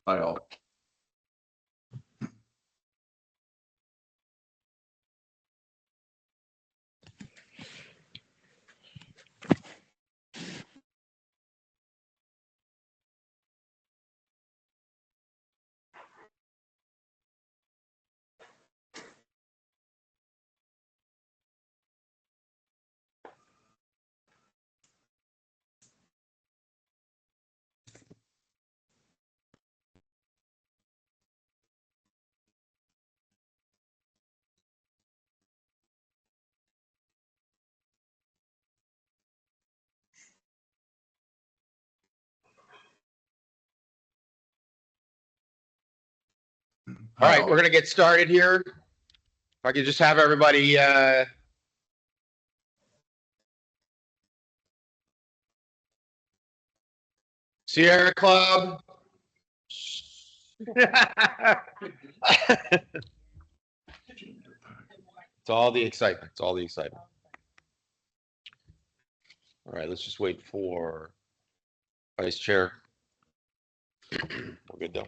By all. All right, we're going to get started here. If I could just have everybody Sierra Club. It's all the excitement. It's all the excitement. All right, let's just wait for Vice Chair. We're good though.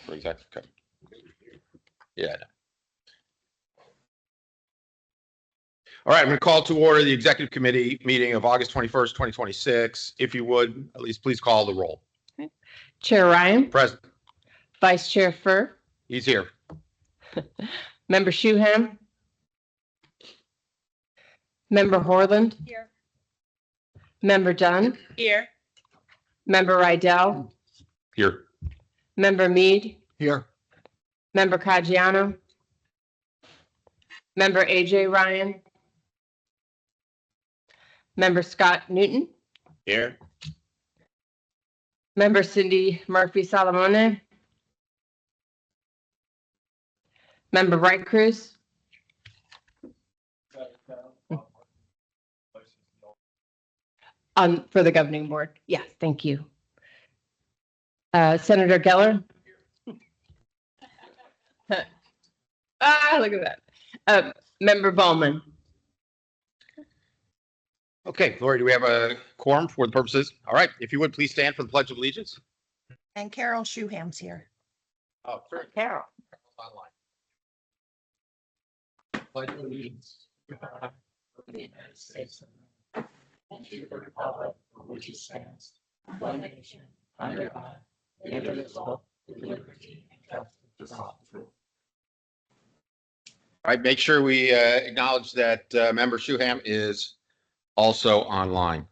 For executive. Okay. Yeah. All right, I'm going to call to order the Executive Committee meeting of August 21st, 2026. If you would, at least please call the roll. Okay. Chair Ryan. Present. Vice Chair Furr. He's here. Member Shuham. Member Horland. Here. Member Dunn. Here. Member Rydell. Here. Member Mead. Here. Member Caggiano. Member AJ Ryan. Member Scott Newton. Here. Member Cindy Murphy Salamone. Member Wright Cruz. For the governing board. Yes, thank you. Senator Geller. Look at that. Member Bowman. Okay, Lori, do we have a quorum for the purposes? All right, if you would please stand for the Pledge of Allegiance. And Carol Shuham's here. Oh, sure. Carol. Online. Pledge of allegiance to the United States and to the republic for which it stands, one nation, under God, indivisible, with liberty and justice for all. All right, make sure we acknowledge that Member Shuham is also online.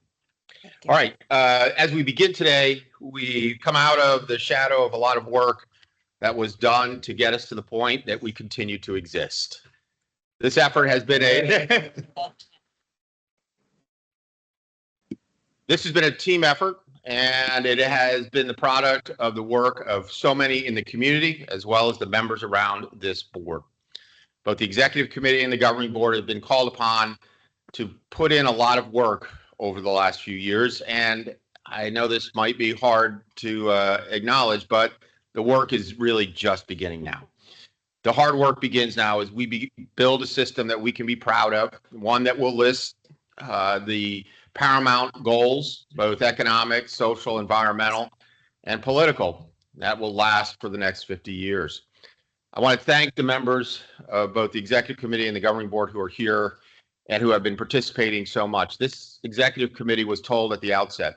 All right, as we begin today, we come out of the shadow of a lot of work that was done to get us to the point that we continue to exist. This effort has been this has been a team effort, and it has been the product of the work of so many in the community, as well as the members around this board. Both the executive committee and the governing board have been called upon to put in a lot of work over the last few years. And I know this might be hard to acknowledge, but the work is really just beginning now. The hard work begins now as we build a system that we can be proud of, one that will list the paramount goals, both economic, social, environmental, and political, that will last for the next 50 years. I want to thank the members of both the executive committee and the governing board who are here and who have been participating so much. This executive committee was told at the outset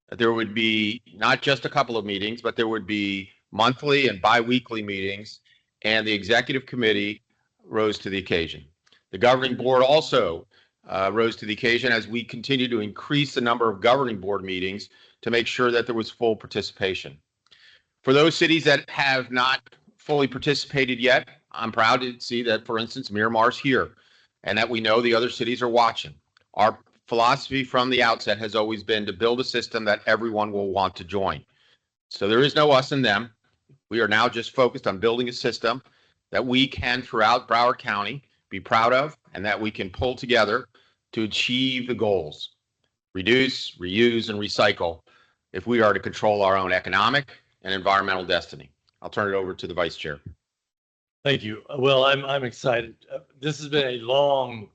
that there would be not just a couple of meetings, but there would be monthly and bi-weekly meetings, and the executive committee rose to the occasion. The governing board also rose to the occasion as we continue to increase the number of governing board meetings to make sure that there was full participation. For those cities that have not fully participated yet, I'm proud to see that, for instance, Miramar's here and that we know the other cities are watching. Our philosophy from the outset has always been to build a system that everyone will want to join. So there is no us and them. We are now just focused on building a system that we can, throughout Broward County, be proud of, and that we can pull together to achieve the goals: reduce, reuse, and recycle, if we are to control our own economic and environmental destiny. I'll turn it over to the vice chair. Thank you. Well, I'm excited. This has been a long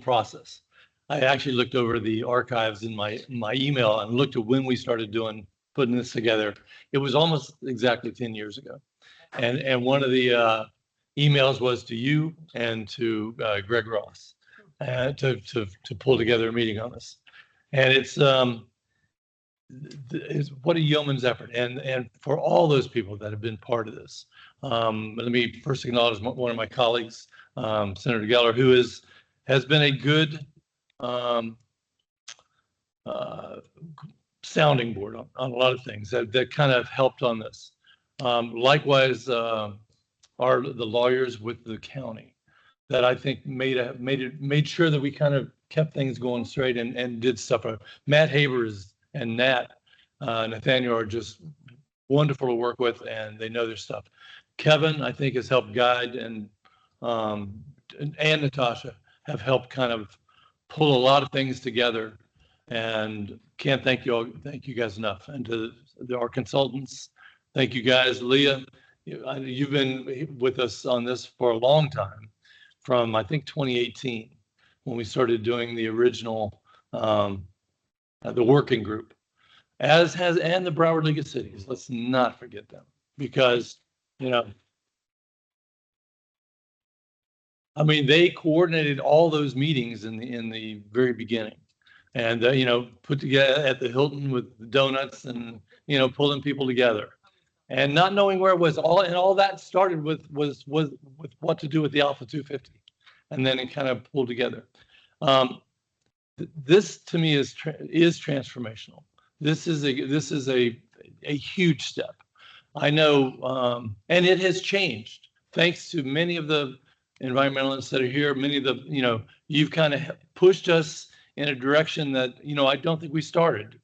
process. I actually looked over the archives in my email and looked at when we started putting this together. It was almost exactly 10 years ago. And one of the emails was to you and to Greg Ross to pull together a meeting on this. And it's what a yeoman's effort. And for all those people that have been part of this, let me first acknowledge one of my colleagues, Senator Geller, who has been a good sounding board on a lot of things that kind of helped on this. Likewise, the lawyers with the county that I think made sure that we kind of kept things going straight and did stuff. Matt Habers and Nathaniel are just wonderful to work with, and they know their stuff. Kevin, I think, has helped guide, and Natasha have helped kind of pull a lot of things together. And can't thank you guys enough. And to our consultants, thank you guys. Leah, you've been with us on this for a long time, from I think 2018 when we started doing the original the working group, and the Broward League of Cities. Let's not forget them, because I mean, they coordinated all those meetings in the very beginning. And, put together at the Hilton with the donuts and, pulling people together and not knowing where it was. All that started with what to do with the Alpha 250. And then it kind of pulled together. This to me is transformational. This is a huge step. I know, and it has changed thanks to many of the environmentalists that are here. Many of the, you've kind of pushed us in a direction that, I don't think we started.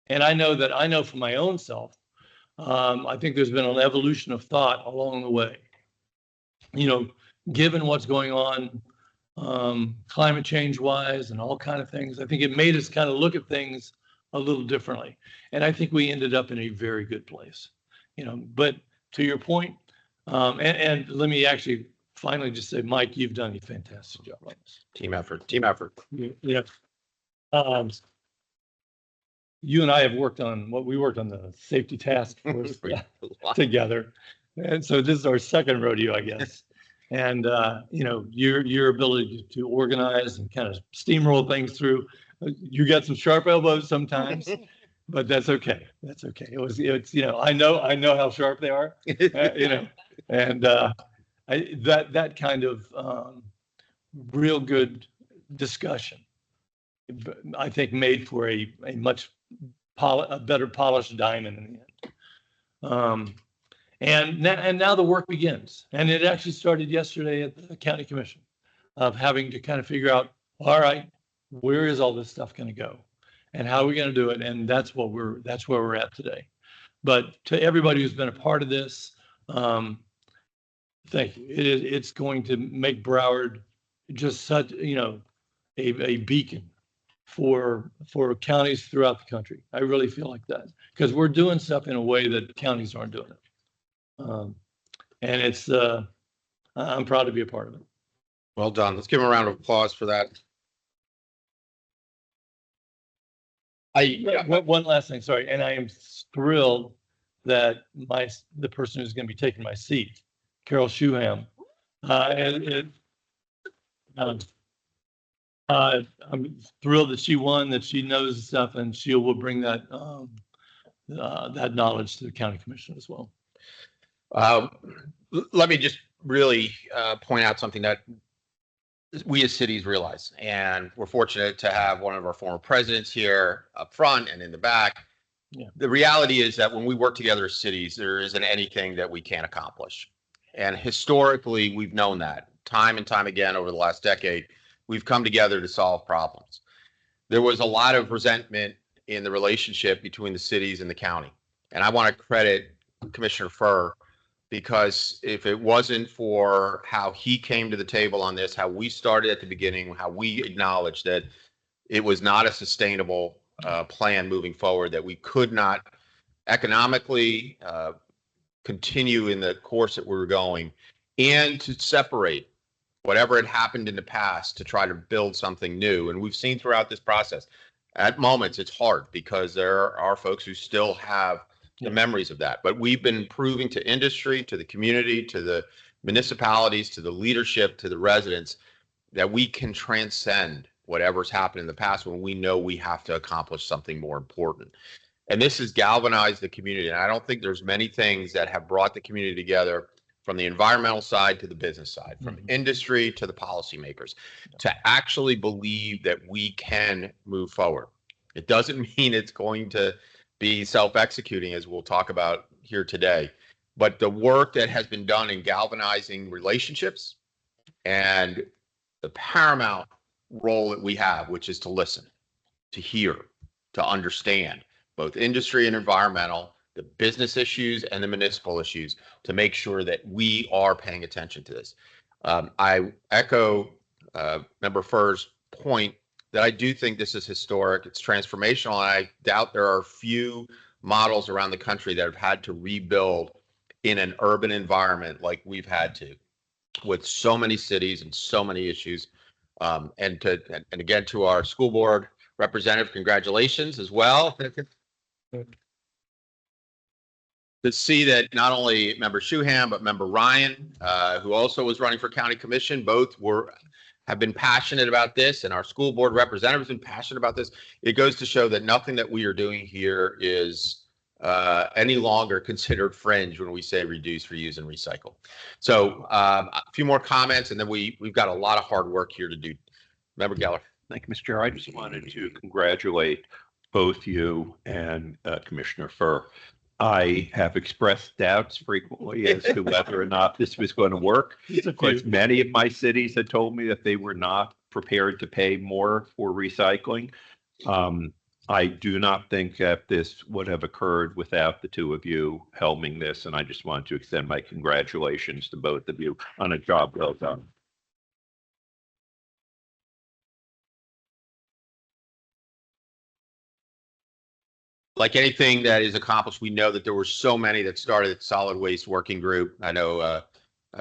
And I know for my own self, I think there's been an evolution of thought along the way. Given what's going on climate change wise and all kind of things, I think it made us kind of look at things a little differently. And I think we ended up in a very good place, but to your point, and let me actually finally just say, Mike, you've done a fantastic job on this. Team effort. Yeah. You and I have worked on the safety task force together. And so this is our second rodeo, I guess. And, your ability to organize and kind of steamroll things through, you got some sharp elbows sometimes, but that's okay. That's okay. It's I know how sharp they are, and that kind of real good discussion, I think, made for a much better polished diamond in the end. And now the work begins. And it actually started yesterday at the county commission of having to kind of figure out, all right, where is all this stuff going to go, and how are we going to do it? And that's where we're at today. But to everybody who's been a part of this, thank you. It's going to make Broward just such a beacon for counties throughout the country. I really feel like that, because we're doing stuff in a way that counties aren't doing it. And it's I'm proud to be a part of it. Well done. Let's give him a round of applause for that. One last thing, sorry, and I am thrilled that the person who's going to be taking my seat, Carol Shuham, I'm thrilled that she won, that she knows stuff, and she will bring that knowledge to the county commission as well. Let me just really point out something that we as cities realize, and we're fortunate to have one of our former presidents here up front and in the back. Yeah. The reality is that when we work together as cities, there isn't anything that we can't accomplish. And historically, we've known that time and time again over the last decade. We've come together to solve problems. There was a lot of resentment in the relationship between the cities and the county. And I want to credit Commissioner Furr, because if it wasn't for how he came to the table on this, how we started at the beginning, how we acknowledged that it was not a sustainable plan moving forward, that we could not economically continue in the course that we were going, and to separate whatever had happened in the past to try to build something new. And we've seen throughout this process, At moments, it's hard because there are folks who still have the memories of that. But we've been proving to industry, to the community, to the municipalities, to the leadership, to the residents that we can transcend whatever's happened in the past when we know we have to accomplish something more important. And this has galvanized the community. And I don't think there's many things that have brought the community together, from the environmental side to the business side, from industry to the policymakers, to actually believe that we can move forward. It doesn't mean it's going to be self-executing, as we'll talk about here today, but the work that has been done in galvanizing relationships and the paramount role that we have, which is to listen, to hear, to understand both industry and environmental, the business issues and the municipal issues, to make sure that we are paying attention to this. I echo Member Furr's point that I do think this is historic. It's transformational. And I doubt there are few models around the country that have had to rebuild in an urban environment like we've had to, with so many cities and so many issues. And again, to our school board representative, congratulations as well. To see that not only Member Shuham, but Member Ryan, who also was running for county commission, both have been passionate about this, and our school board representatives have been passionate about this. It goes to show that nothing that we are doing here is any longer considered fringe when we say reduce, reuse, and recycle. So a few more comments, and then we've got a lot of hard work here to do. Member Geller. Thank you, Mr. Chair. I just wanted to congratulate both you and Commissioner Furr. I have expressed doubts frequently as to whether or not this was going to work. Of course, many of my cities had told me that they were not prepared to pay more for recycling. I do not think that this would have occurred without the two of you helming this, and I just want to extend my congratulations to both of you on a job well done. Like anything that is accomplished, we know that there were so many that started the Solid Waste Working Group. I know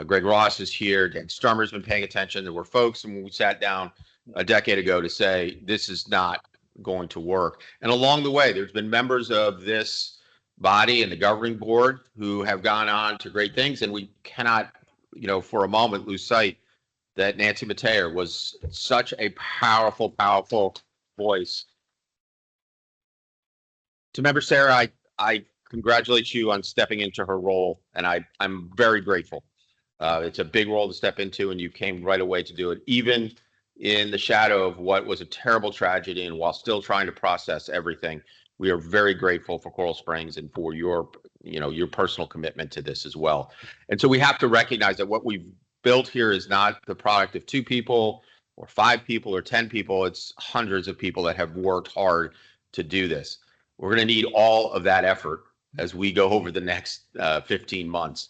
Greg Ross is here. Dan Sturmer's been paying attention. There were folks when we sat down a decade ago to say this is not going to work. And along the way, there's been members of this body and the governing board who have gone on to great things. And we cannot, for a moment lose sight that Nancy Mateer was such a powerful, powerful voice. To Member Sarah, I congratulate you on stepping into her role, and I'm very grateful. It's a big role to step into, and you came right away to do it, even in the shadow of what was a terrible tragedy, and while still trying to process everything. We are very grateful for Coral Springs and for your personal commitment to this as well. And so we have to recognize that what we've built here is not the product of 2 people or 5 people or 10 people. It's hundreds of people that have worked hard to do this. We're going to need all of that effort as we go over the next 15 months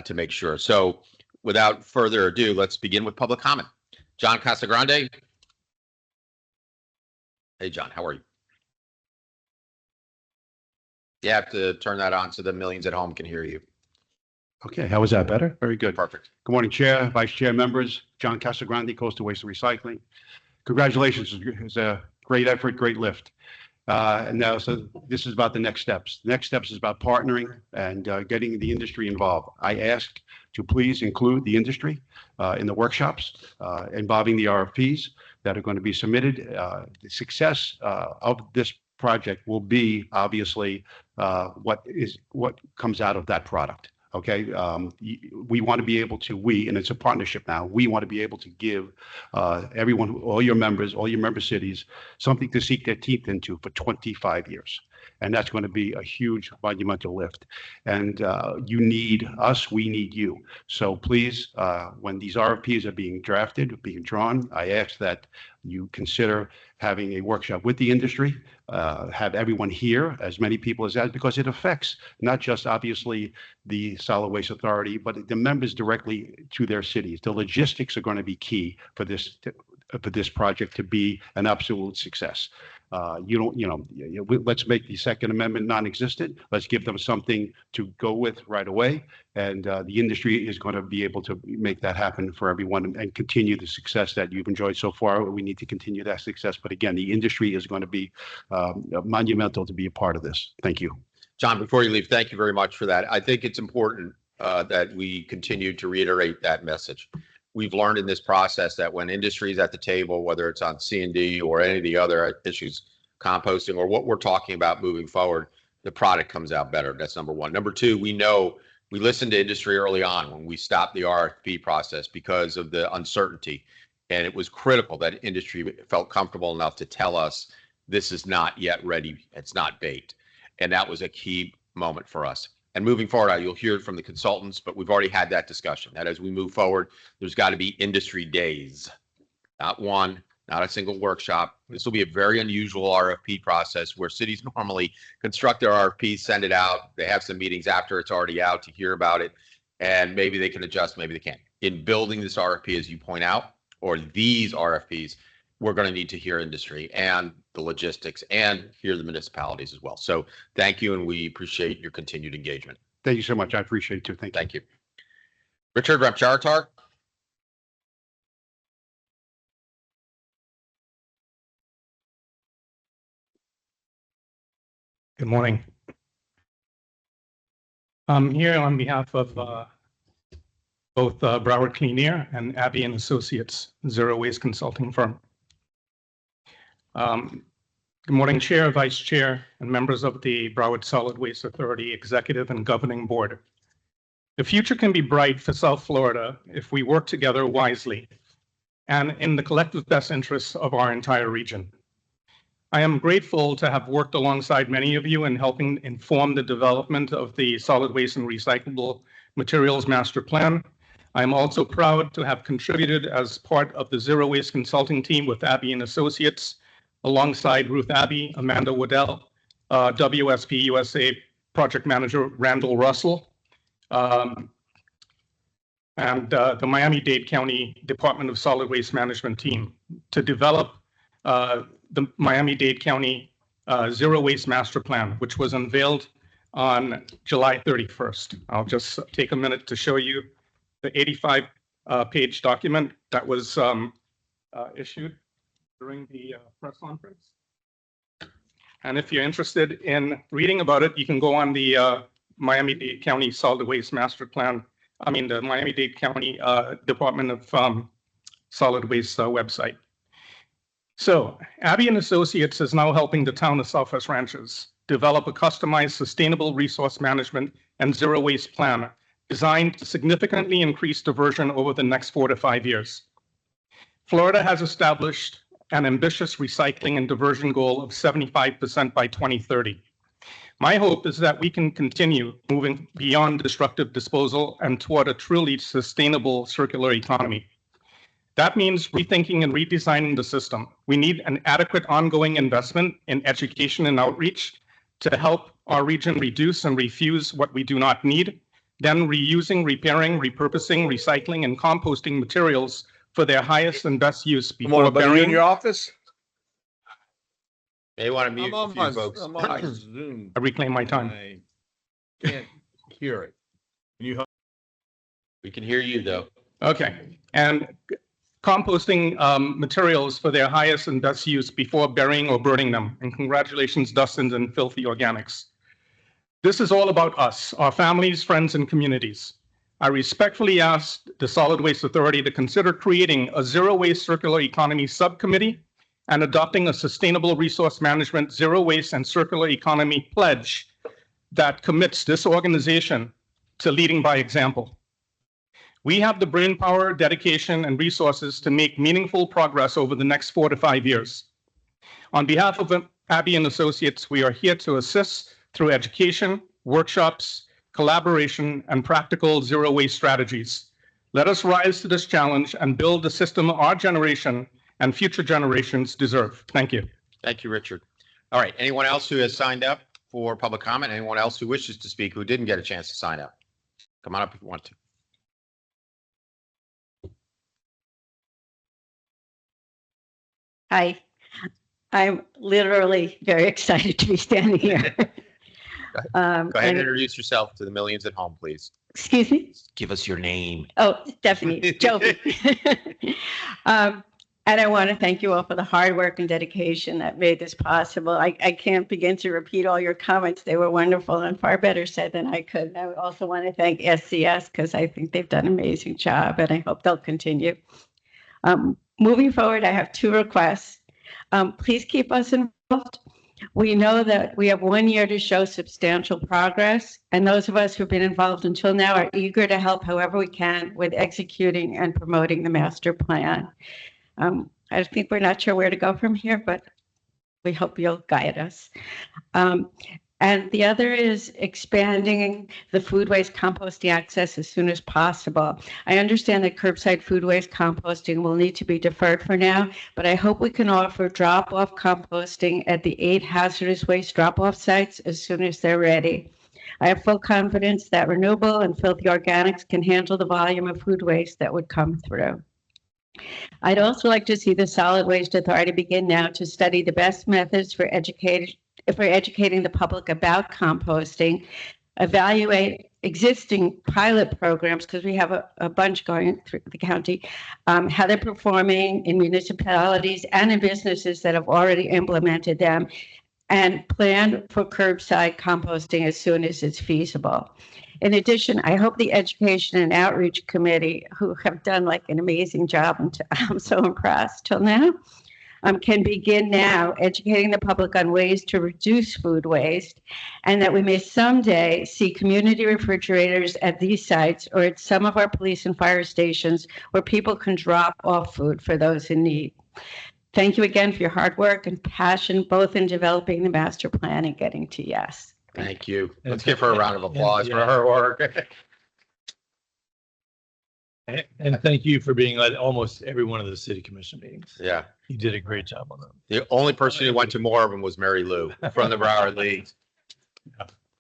to make sure. So without further ado, let's begin with public comment. John Casagrande. Hey, John, how are you? You have to turn that on so the millions at home can hear you. Okay, how was that? Better? Very good. Perfect. Good morning, Chair, Vice Chair, members. John Casagrande, Coastal Waste and Recycling. Congratulations. It's a great effort, great lift. And now, so this is about the next steps. The next steps is about partnering and getting the industry involved. I asked to please include the industry in the workshops involving the RFPs that are going to be submitted. The success of this project will be obviously what comes out of that product. Okay, we want to be able to, and it's a partnership now, we want to be able to give everyone, all your member cities, something to sink their teeth into for 25 years. And that's going to be a huge monumental lift. And you need us, we need you. So please, when these RFPs are being drafted, being drawn, I ask that you consider having a workshop with the industry, have everyone here, as many people as that, because it affects not just obviously the Solid Waste Authority, but the members directly to their cities. The logistics are going to be key for this for this project to be an absolute success. Let's make the Second Amendment non-existent. Let's give them something to go with right away. And the industry is going to be able to make that happen for everyone and continue the success that you've enjoyed so far. We need to continue that success. But again, the industry is going to be monumental to be a part of this. Thank you. John, before you leave, thank you very much for that. I think it's important that we continue to reiterate that message. We've learned in this process that when industry is at the table, whether it's on C&D or any of the other issues, composting or what we're talking about moving forward, the product comes out better. That's number one. Number two, we know we listened to industry early on when we stopped the RFP process because of the uncertainty. And it was critical that industry felt comfortable enough to tell us this is not yet ready. It's not baked. And that was a key moment for us. And moving forward, you'll hear from the consultants, but we've already had that discussion that as we move forward, there's got to be industry days, not one, not a single workshop. This will be a very unusual RFP process where cities normally construct their RFPs, send it out. They have some meetings after it's already out to hear about it, and maybe they can adjust, maybe they can't. In building this RFP, as you point out, or these RFPs, we're going to need to hear industry and the logistics and hear the municipalities as well. So thank you, and we appreciate your continued engagement. Thank you so much. I appreciate it too. Thank you. Thank you. Richard Repcharitar. Good morning. I'm here on behalf of both Broward Clean Air and Abbey and Associates, zero waste consulting firm. Good morning, Chair, Vice Chair, and members of the Broward Solid Waste Authority Executive and Governing Board. The future can be bright for South Florida if we work together wisely and in the collective best interests of our entire region. I am grateful to have worked alongside many of you in helping inform the development of the Solid Waste and Recyclable Materials Master Plan. I am also proud to have contributed as part of the Zero Waste Consulting Team with Abbey and Associates, alongside Ruth Abbey, Amanda Waddell, WSP USA Project Manager Randall Russell, and the Miami-Dade County Department of Solid Waste Management Team to develop the Miami-Dade County Zero Waste Master Plan, which was unveiled on July 31st. I'll just take a minute to show you the 85-page document that was issued during the press conference. And if you're interested in reading about it, you can go on the Miami-Dade County Solid Waste Master Plan, the Miami-Dade County Department of Solid Waste website. So Abbey and Associates is now helping the town of Southwest Ranches develop a customized sustainable resource management and zero waste plan designed to significantly increase diversion over the next 4 to 5 years. Florida has established an ambitious recycling and diversion goal of 75% by 2030. My hope is that we can continue moving beyond destructive disposal and toward a truly sustainable circular economy. That means rethinking and redesigning the system. We need an adequate ongoing investment in education and outreach to help our region reduce and refuse what we do not need, then reusing, repairing, repurposing, recycling, and composting materials for their highest and best use before burying. in your office? They want to mute I'm a on few my, folks. I'm on my Zoom. I reclaim my time. I can't hear it. Can you? We can hear you though. Okay, and composting materials for their highest and best use before burying or burning them. And congratulations, Dustin and Filthy Organics. This is all about us, our families, friends, and communities. I respectfully ask the Solid Waste Authority to consider creating a zero waste circular economy subcommittee and adopting a sustainable resource management, zero waste, and circular economy pledge that commits this organization to leading by example. We have the brainpower, dedication, and resources to make meaningful progress over the next 4 to 5 years. On behalf of Abbey and Associates, we are here to assist through education, workshops, collaboration, and practical zero waste strategies. Let us rise to this challenge and build the system our generation and future generations deserve. Thank you. Thank you, Richard. All right. Anyone else who has signed up for public comment? Anyone else who wishes to speak who didn't get a chance to sign up? Come on up if you want to. Hi, I'm literally very excited to be standing here. Go ahead and And- introduce yourself to the millions at home, please. Excuse me? Give us your name. Oh, Stephanie, Joby. And I want to thank you all for the hard work and dedication that made this possible. I can't begin to repeat all your comments. They were wonderful and far better said than I could. And I also want to thank SCS because I think they've done an amazing job and I hope they'll continue. Moving forward, I have 2 requests. Please keep us involved. We know that we have 1 year to show substantial progress, and those of us who've been involved until now are eager to help however we can with executing and promoting the master plan. I think we're not sure where to go from here, but we hope you'll guide us. And the other is expanding the food waste composting access as soon as possible. I understand that curbside food waste composting will need to be deferred for now, but I hope we can offer drop-off composting at the 8 hazardous waste drop-off sites as soon as they're ready. I have full confidence that renewable and filthy organics can handle the volume of food waste that would come through. I'd also like to see the Solid Waste Authority begin now to study the best methods for educating the public about composting, evaluate existing pilot programs, because we have a bunch going through the county, how they're performing in municipalities and in businesses that have already implemented them, and plan for curbside composting as soon as it's feasible. In addition, I hope the Education and Outreach Committee, who have done like an amazing job, and I'm so impressed till now, can begin now educating the public on ways to reduce food waste, and that we may someday see community refrigerators at these sites or at some of our police and fire stations where people can drop off food for those in need. Thank you again for your hard work and passion, both in developing the master plan and getting to yes. Thank you. Let's give her a round of applause for Yeah. her work. And thank you for being at almost every one of the city commission meetings. Yeah. You did a great job on them. The only person who went to more of them was Mary Lou from the Broward League.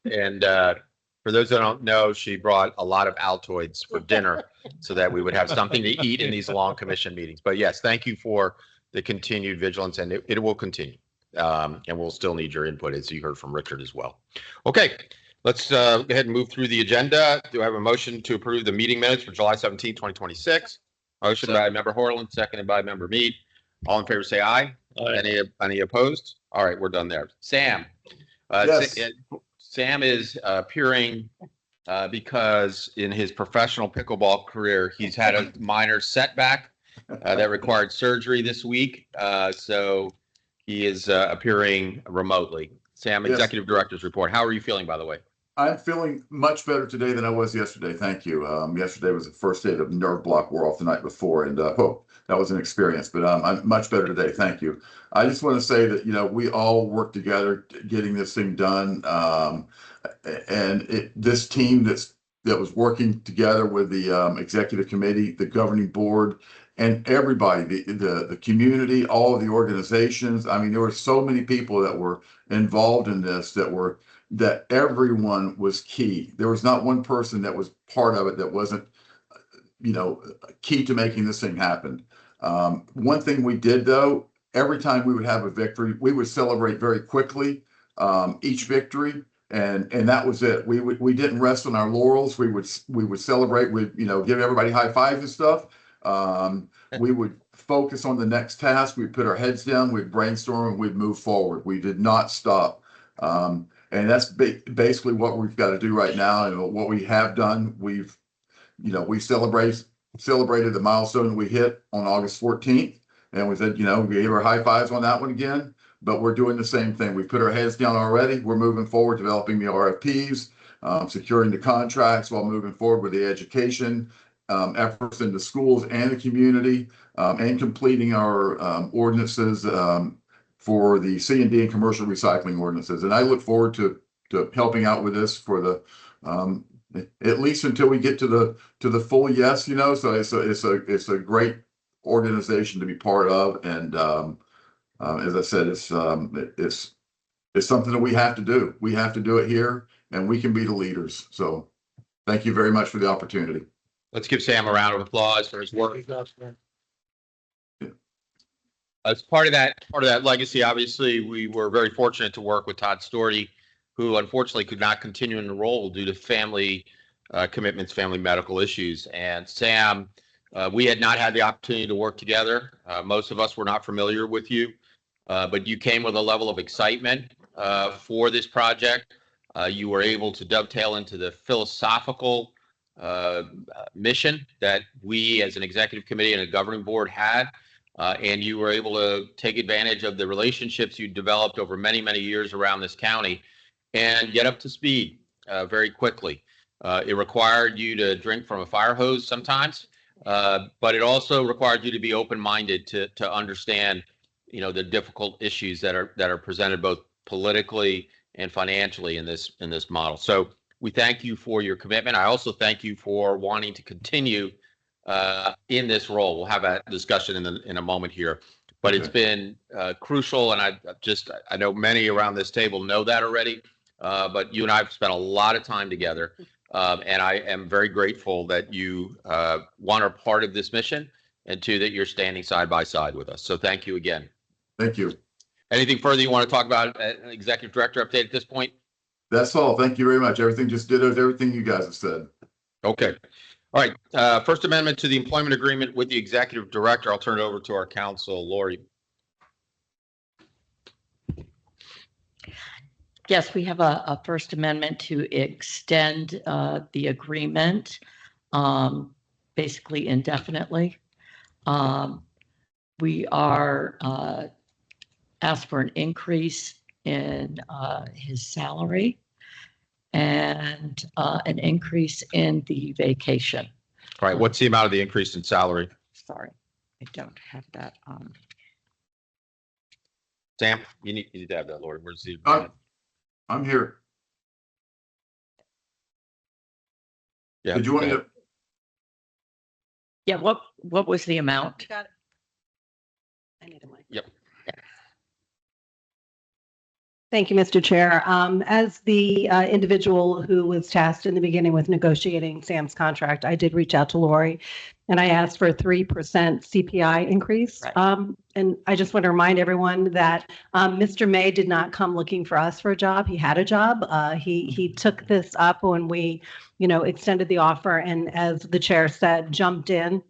And for those that don't know, she brought a lot of Altoids for dinner so that we would have something to eat in these long commission meetings. But yes, thank you for the continued vigilance, and it will continue. And we'll still need your input, as you heard from Richard as well. Okay, let's go ahead and move through the agenda. Do I have a motion to approve the meeting minutes for July 17, 2026? Motion by Member Horland, seconded by Member Mead. All in favor, say aye. Any opposed? All right, we're done there. Sam. Yes. Sam is appearing because in his professional pickleball career, he's had a minor setback that required surgery this week. So he is appearing remotely. Sam, Yes. Executive Director's report. How are you feeling, by the way? I'm feeling much better today than I was yesterday. Thank you. Yesterday was the first day of nerve block wore off the night before, and hope that was an experience. But I'm much better today. Thank you. I just want to say that we all work together getting this thing done, and this team that was working together with the executive committee, the governing board, and everybody, the community, all of the organizations. I mean, there were so many people that were involved in this that everyone was key. There was not one person that was part of it that wasn't, key to making this thing happen. One thing we did though, every time we would have a victory, we would celebrate very quickly each victory. And that was it. We didn't rest on our laurels. We would celebrate with, give everybody high fives and stuff. We would focus on the next task. We'd put our heads down, we'd brainstorm, and we'd move forward. We did not stop. And that's basically what we've got to do right now. And what we have done, we celebrated the milestone that we hit on August 14th. And we said, we gave our high fives on that one again, but we're doing the same thing. We put our heads down already. We're moving forward, developing the RFPs, securing the contracts while moving forward with the education efforts in the schools and the community, and completing our ordinances for the C&D and commercial recycling ordinances. And I look forward to helping out with this for the at least until we get to the full yes. So it's a great organization to be part of, and as I said, it's something that we have to do. We have to do it here, and we can be the leaders. So thank you very much for the opportunity. Let's give Sam a round of applause for his work. As part of that legacy, obviously, we were very fortunate to work with Todd Storty, who unfortunately could not continue in the role due to family commitments, family medical issues. And Sam, we had not had the opportunity to work together. Most of us were not familiar with you, but you came with a level of excitement for this project. You were able to dovetail into the philosophical mission that we as an executive committee and a governing board had. And you were able to take advantage of the relationships you developed over many, many years around this county and get up to speed very quickly. It required you to drink from a fire hose sometimes, but it also required you to be open-minded to understand, the difficult issues that are presented both politically and financially in this model. So we thank you for your commitment. I also thank you for wanting to continue in this role. We'll have a discussion in a moment here, but it's been crucial. And I know many around this table know that already, but you and I have spent a lot of time together. And I am very grateful that you, one, are part of this mission, and two, that you're standing side by side with us. So thank you again. Thank you. Anything further you want to talk about, an executive director update at this point? That's all. Thank you very much. Everything just dittos everything you guys have said. Okay. All right. First amendment to the employment agreement with the executive director. I'll turn it over to our counsel, Lori. Yes, we have a First Amendment to extend the agreement basically indefinitely. We are asked for an increase in his salary and an increase in the vacation. All right. What's the amount of the increase in salary? Sorry, I don't have that. Sam, you need to have that, Lori. Where's the? I'm here. Yeah. Did you want to? Yeah. What was the amount? Got it. I need a mic. Yep. Thank you, Mr. Chair. As the individual who was tasked in the beginning with negotiating Sam's contract, I did reach out to Lori and I asked for a 3% CPI increase. Right. And I just want to remind everyone that Mr. May did not come looking for us for a job. He had a job. He took this up when we, extended the offer, and as the chair said, jumped in,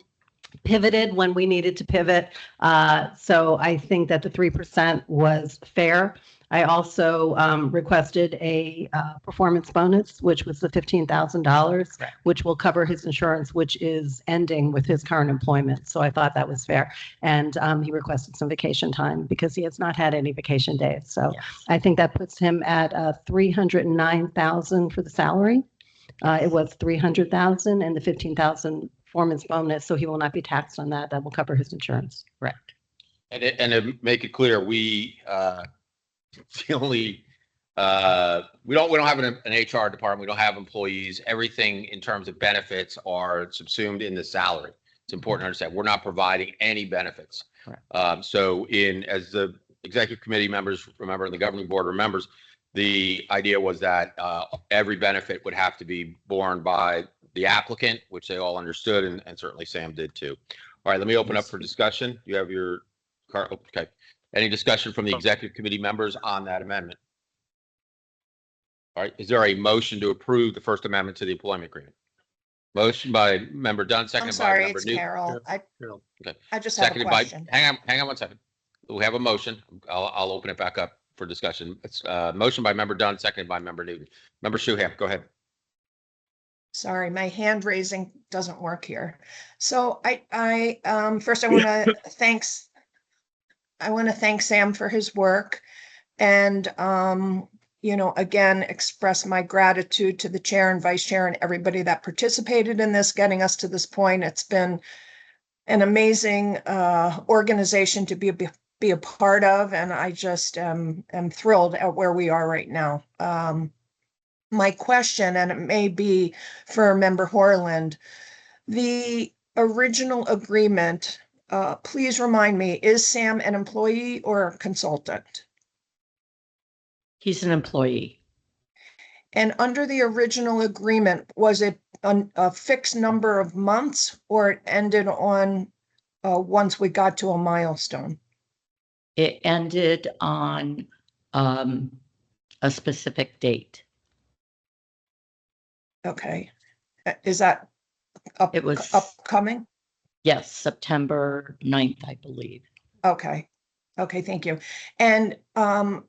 pivoted when we needed to pivot. So I think that the 3% was fair. I also requested a performance bonus, which was the $15,000, which will cover his insurance, which is ending with his current employment. So I thought that was fair. And he requested some vacation time because he has not had any vacation days. So yes. I think that puts him at $309,000 for the salary. It was $300,000 and the $15,000 performance bonus. So he will not be taxed on that. That will cover his insurance. Correct. And to make it clear, we we don't have an HR department. We don't have employees. Everything in terms of benefits are subsumed in the salary. It's important to understand we're not providing any benefits. So as the executive committee members remember, and the governing board remembers, the idea was that every benefit would have to be borne by the applicant, which they all understood, and certainly Sam did too. All right, let me open up for discussion. You have your card. Okay. Any discussion from the executive committee members on that amendment? All right. Is there a motion to approve the First Amendment to the employment agreement? Motion by member Dunn, seconded by member It's Newton. Carol. Okay. I just have a Seconded question. hang on 1 second. We have a motion. I'll open it back up for discussion. It's motion by member Dunn, seconded by member Newton. Member Shuham, go ahead. Sorry, my hand raising doesn't work here. So I first I want to thank Sam for his work, and again, express my gratitude to the chair and vice chair and everybody that participated in this, getting us to this point. It's been an amazing organization to be a part of, and I just am thrilled at where we are right now. My question, and it may be for Member Horland, the original agreement, please remind me, is Sam an employee or a consultant? He's an employee. And under the original agreement, was it a fixed number of months, or it ended on once we got to a milestone? It ended on a specific date. Okay. Is that It was- upcoming? Yes, September 9th, I believe. Okay. Okay, thank you. And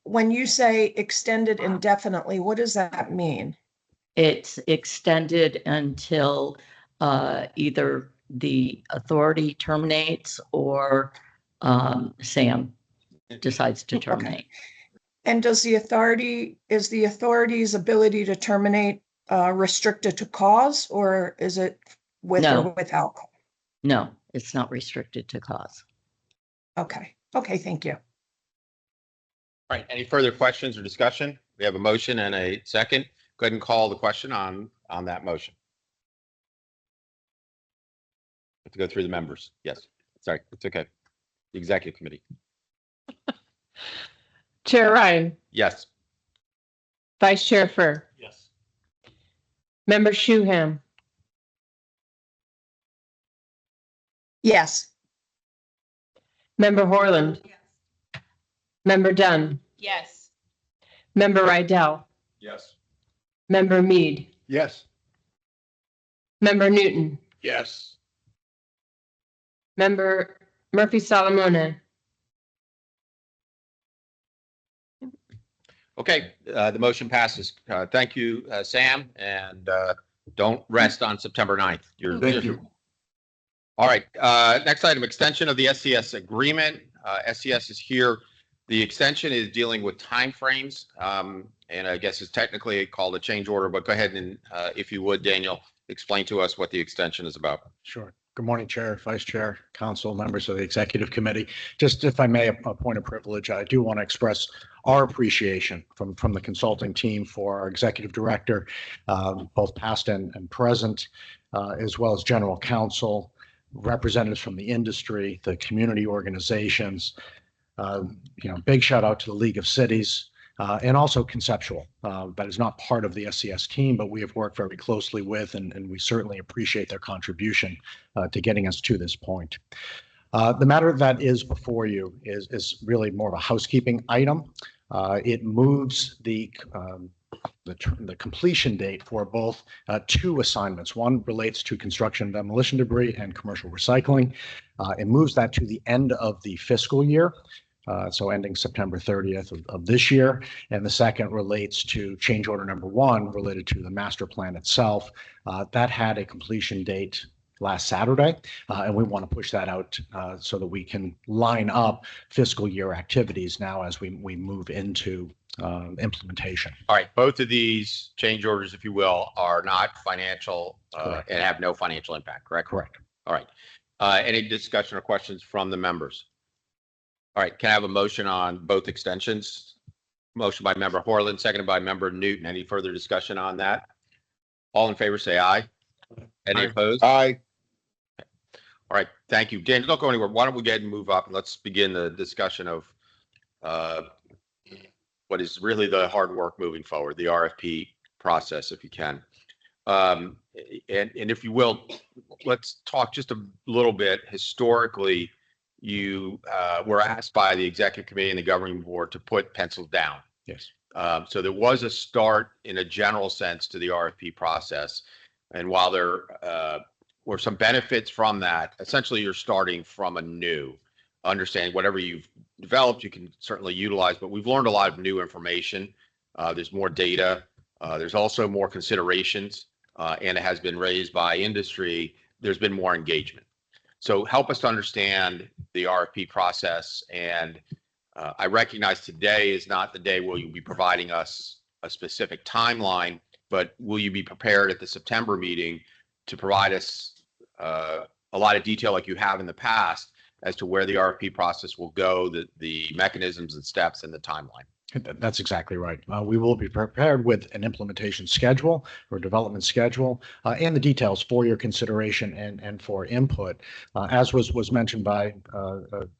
when you say extended indefinitely, what does that mean? It's extended until either the authority terminates or Sam decides to terminate. And is the authority's ability to terminate restricted to cause, or is it with No. or without? No, it's not restricted to cause. Okay. Okay, thank you. All right, any further questions or discussion? We have a motion and a second. Go ahead and call the question on that motion. Have to go through the members. Yes, sorry, it's okay. The executive committee. Chair Ryan, Yes. Vice Chair Fur, Yes. Member Shuham, Yes. Member Horland, Member Dunn, Yes. Member Rydell, Yes. Member Mead, Yes. Member Newton, Yes. Member Murphy Solomona. Okay, the motion passes. Thank you, Sam, and don't rest on September 9th. Thank you. All right, next item, extension of the SCS agreement. SCS is here. The extension is dealing with timeframes, and I guess it's technically called a change order, but go ahead and, if you would, Daniel, explain to us what the extension is about. Sure. Good morning, Chair, Vice Chair, Council, members of the Executive Committee. Just if I may, a point of privilege, I do want to express our appreciation from the consulting team for our Executive Director, both past and present, as well as General Counsel, representatives from the industry, the community organizations. Big shout out to the League of Cities, and also Conceptual. That is not part of the SCS team, but we have worked very closely with, and we certainly appreciate their contribution to getting us to this point. The matter that is before you is really more of a housekeeping item. It moves the completion date for both two assignments. One relates to construction demolition debris and commercial recycling. It moves that to the end of the fiscal year. So ending September 30th of this year. And the second relates to change order number 1 related to the master plan itself. That had a completion date last Saturday, and we want to push that out so that we can line up fiscal year activities now as we move into implementation. All right, both of these change orders, if you will, are not financial and have no financial impact, correct? Correct. All right. Any discussion or questions from the members? All right, can I have a motion on both extensions? Motion by Member Horland, seconded by Member Newton. Any further discussion on that? All in favor, say aye. Any opposed? Aye. All right, thank you. Dan, don't go anywhere. Why don't we go ahead and move up and let's begin the discussion of what is really the hard work moving forward, the RFP process, if you can. And if you will, let's talk just a little bit historically. You were asked by the executive committee and the governing board to put pencils down. Yes. So there was a start in a general sense to the RFP process. And while there were some benefits from that, essentially you're starting from a new understanding. Whatever you've developed, you can certainly utilize, but we've learned a lot of new information. There's more data. There's also more considerations, and it has been raised by industry. There's been more engagement. So help us to understand the RFP process. And I recognize today is not the day where you'll be providing us a specific timeline, but will you be prepared at the September meeting to provide us a lot of detail like you have in the past as to where the RFP process will go, the mechanisms and steps and the timeline? That's exactly right. We will be prepared with an implementation schedule or development schedule and the details for your consideration and for input. As was mentioned by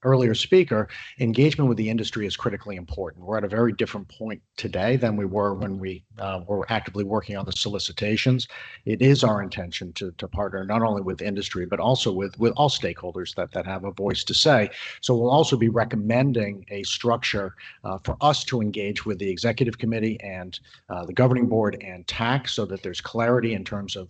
earlier speaker, engagement with the industry is critically important. We're at a very different point today than we were when we were actively working on the solicitations. It is our intention to partner not only with industry, but also with all stakeholders that have a voice to say. So we'll also be recommending a structure for us to engage with the executive committee and the governing board and TAC so that there's clarity in terms of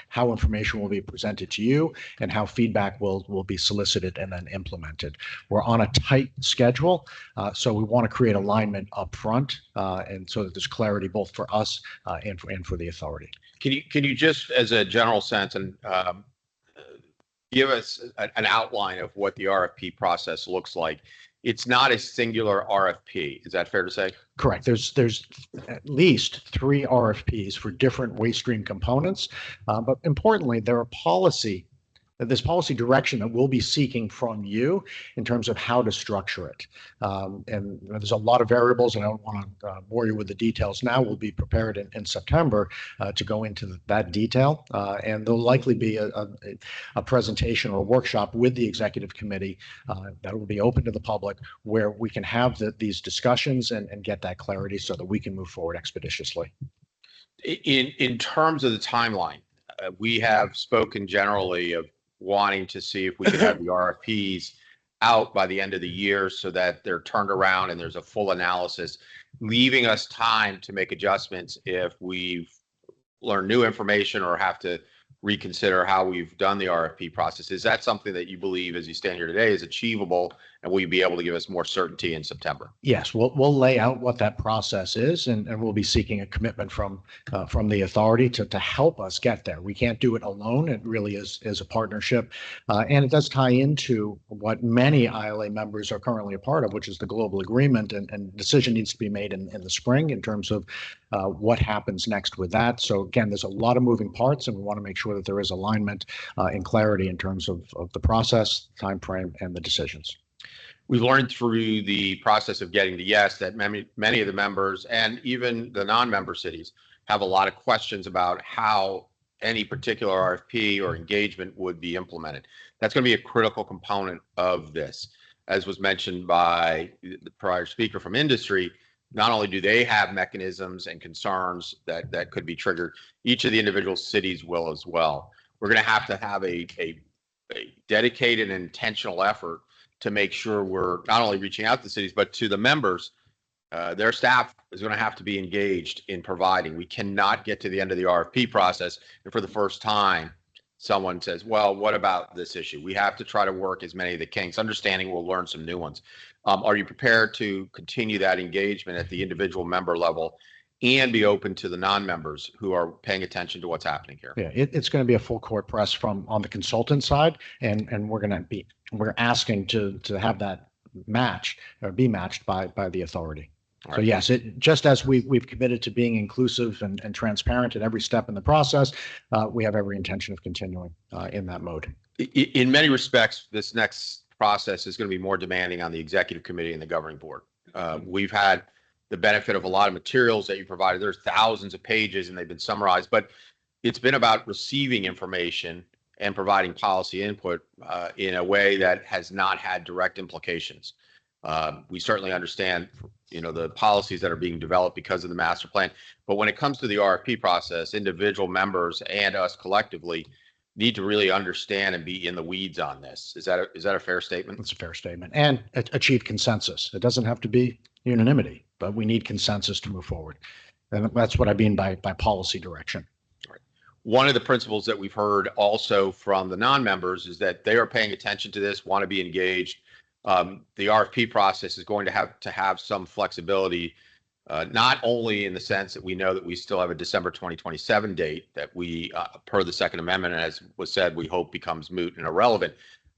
how information will be presented to you and how feedback will be solicited and then implemented. We're on a tight schedule, so we want to create alignment up front and so that there's clarity both for us and for the authority. Can you just, as a general sense, and give us an outline of what the RFP process looks like? It's not a singular RFP. Is that fair to say? Correct. There's at least 3 RFPs for different waste stream components, but importantly, there's policy direction that we'll be seeking from you in terms of how to structure it. And there's a lot of variables, and I don't want to bore you with the details now. We'll be prepared in September to go into that detail. And there'll likely be a presentation or a workshop with the executive committee that will be open to the public where we can have these discussions and get that clarity so that we can move forward expeditiously. In terms of the timeline, we have spoken generally of wanting to see if we could have the RFPs out by the end of the year so that they're turned around and there's a full analysis, leaving us time to make adjustments if we've learned new information or have to reconsider how we've done the RFP process. Is that something that you believe, as you stand here today, is achievable, and will you be able to give us more certainty in September? Yes, we'll lay out what that process is, and we'll be seeking a commitment from the authority to help us get there. We can't do it alone. It really is a partnership, and it does tie into what many ILA members are currently a part of, which is the global agreement, and decision needs to be made in the spring in terms of what happens next with that. So again, there's a lot of moving parts, and we want to make sure that there is alignment and clarity in terms of the process, time frame, and the decisions. We've learned through the process of getting to yes that many of the members and even the non-member cities have a lot of questions about how any particular RFP or engagement would be implemented. That's going to be a critical component of this. As was mentioned by the prior speaker from industry, not only do they have mechanisms and concerns that could be triggered, each of the individual cities will as well. We're going to have a dedicated and intentional effort to make sure we're not only reaching out to cities, but to the members. Their staff is going to have to be engaged in providing. We cannot get to the end of the RFP process and for the first time, someone says, well, what about this issue? We have to try to work as many of the kinks, understanding we'll learn some new ones. Are you prepared to continue that engagement at the individual member level and be open to the non-members who are paying attention to what's happening here? Yeah, it's going to be a full court press on the consultant side, and we're asking to have that match or be matched by the authority. All So right. yes, just as we've committed to being inclusive and transparent at every step in the process, we have every intention of continuing in that mode. In many respects, this next process is going to be more demanding on the executive committee and the governing board. We've had the benefit of a lot of materials that you provided. There's thousands of pages and they've been summarized, but it's been about receiving information and providing policy input in a way that has not had direct implications. We certainly understand, the policies that are being developed because of the master plan, but when it comes to the RFP process, individual members and us collectively need to really understand and be in the weeds on this. Is that a fair statement? It's a fair statement, and achieve consensus. It doesn't have to be unanimity, but we need consensus to move forward. And that's what I mean by policy direction. One of the principles that we've heard also from the non-members is that they are paying attention to this, want to be engaged. The RFP process is going to have some flexibility, not only in the sense that we know that we still have a December 2027 date that we, per the Second Amendment, as was said, we hope becomes moot and irrelevant,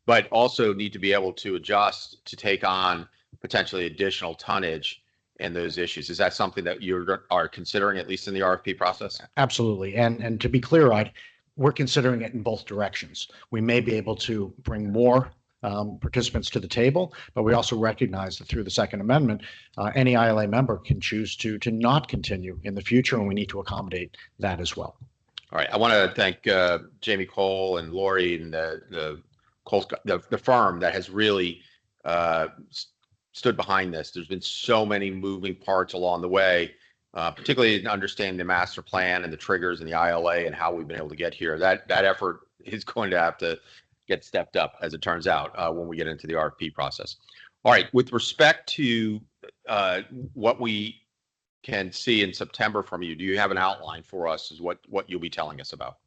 but also need to be able to adjust to take on potentially additional tonnage and those issues. Is that something that you are considering, at least in the RFP process? Absolutely. And to be clear-eyed, we're considering it in both directions. We may be able to bring more participants to the table, but we also recognize that through the Second Amendment, any ILA member can choose to not continue in the future, and we need to accommodate that as well. All right. I want to thank Jamie Cole and Lori and the firm that has really stood behind this. There's been so many moving parts along the way, particularly in understanding the master plan and the triggers and the ILA and how we've been able to get here. That effort is going to have to get stepped up, as it turns out, when we get into the RFP process. All right. With respect to what we can see in September from you, do you have an outline for us as what you'll be telling us about?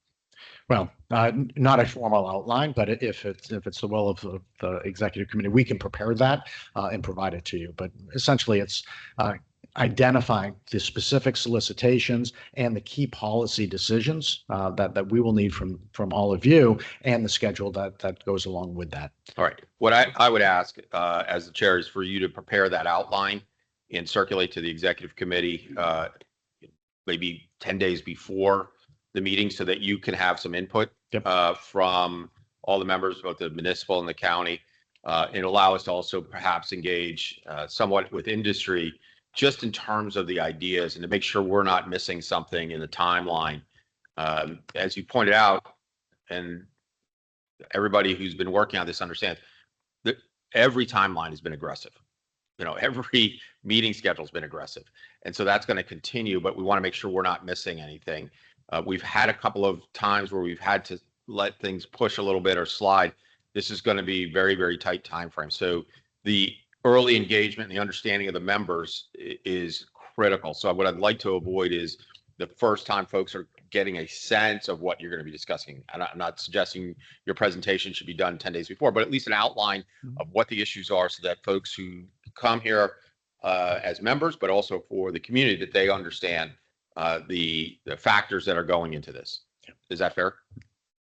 Well, not a formal outline, but if it's the will of the executive committee, we can prepare that and provide it to you. But essentially, it's identifying the specific solicitations and the key policy decisions that we will need from all of you, and the schedule that goes along with that. All right. What I would ask as the chair is for you to prepare that outline and circulate to the executive committee maybe 10 days before the meeting, so that you can have some input from all the members, both the municipal and the county, and allow us to also perhaps engage somewhat with industry, just in terms of the ideas, and to make sure we're not missing something in the timeline. As you pointed out, and everybody who's been working on this understands, that every timeline has been aggressive. Every meeting schedule has been aggressive. And so that's going to continue, but we want to make sure we're not missing anything. We've had a couple of times where we've had to let things push a little bit or slide. This is going to be very, very tight time frame. So the early engagement and the understanding of the members is critical. So what I'd like to avoid is the first time folks are getting a sense of what you're going to be discussing. And I'm not suggesting your presentation should be done 10 days before, but at least an outline of what the issues are, so that folks who come here as members, but also for the community, that they understand the factors that are going into this. Is that fair?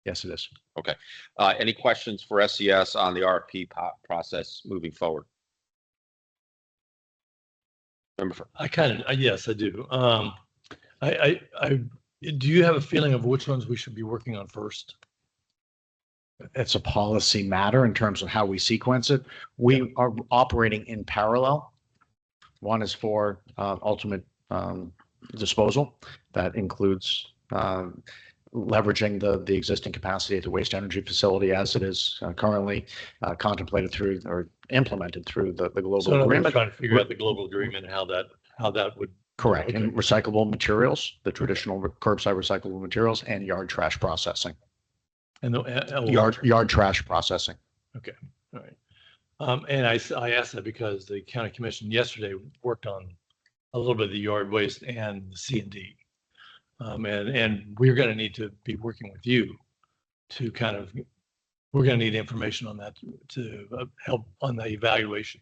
Yes, it is. Okay. Any questions for SCS on the RFP process moving forward? Yes, I do. Do you have a feeling of which ones we should be working on first? It's a policy matter in terms of how we sequence it. We are operating in parallel. One is for ultimate disposal. That includes leveraging the existing capacity at the waste energy facility as it is currently contemplated through or implemented through the global agreement. So trying to figure out the global agreement and how that would. Correct. Okay. And recyclable materials, the traditional curbside recyclable materials, and yard trash processing. And yard trash processing. Okay. All right. And I asked that because the county commission yesterday worked on a little bit of the yard waste and the C&D. And we're going to need to be working with you to we're going to need information on that to help on the evaluation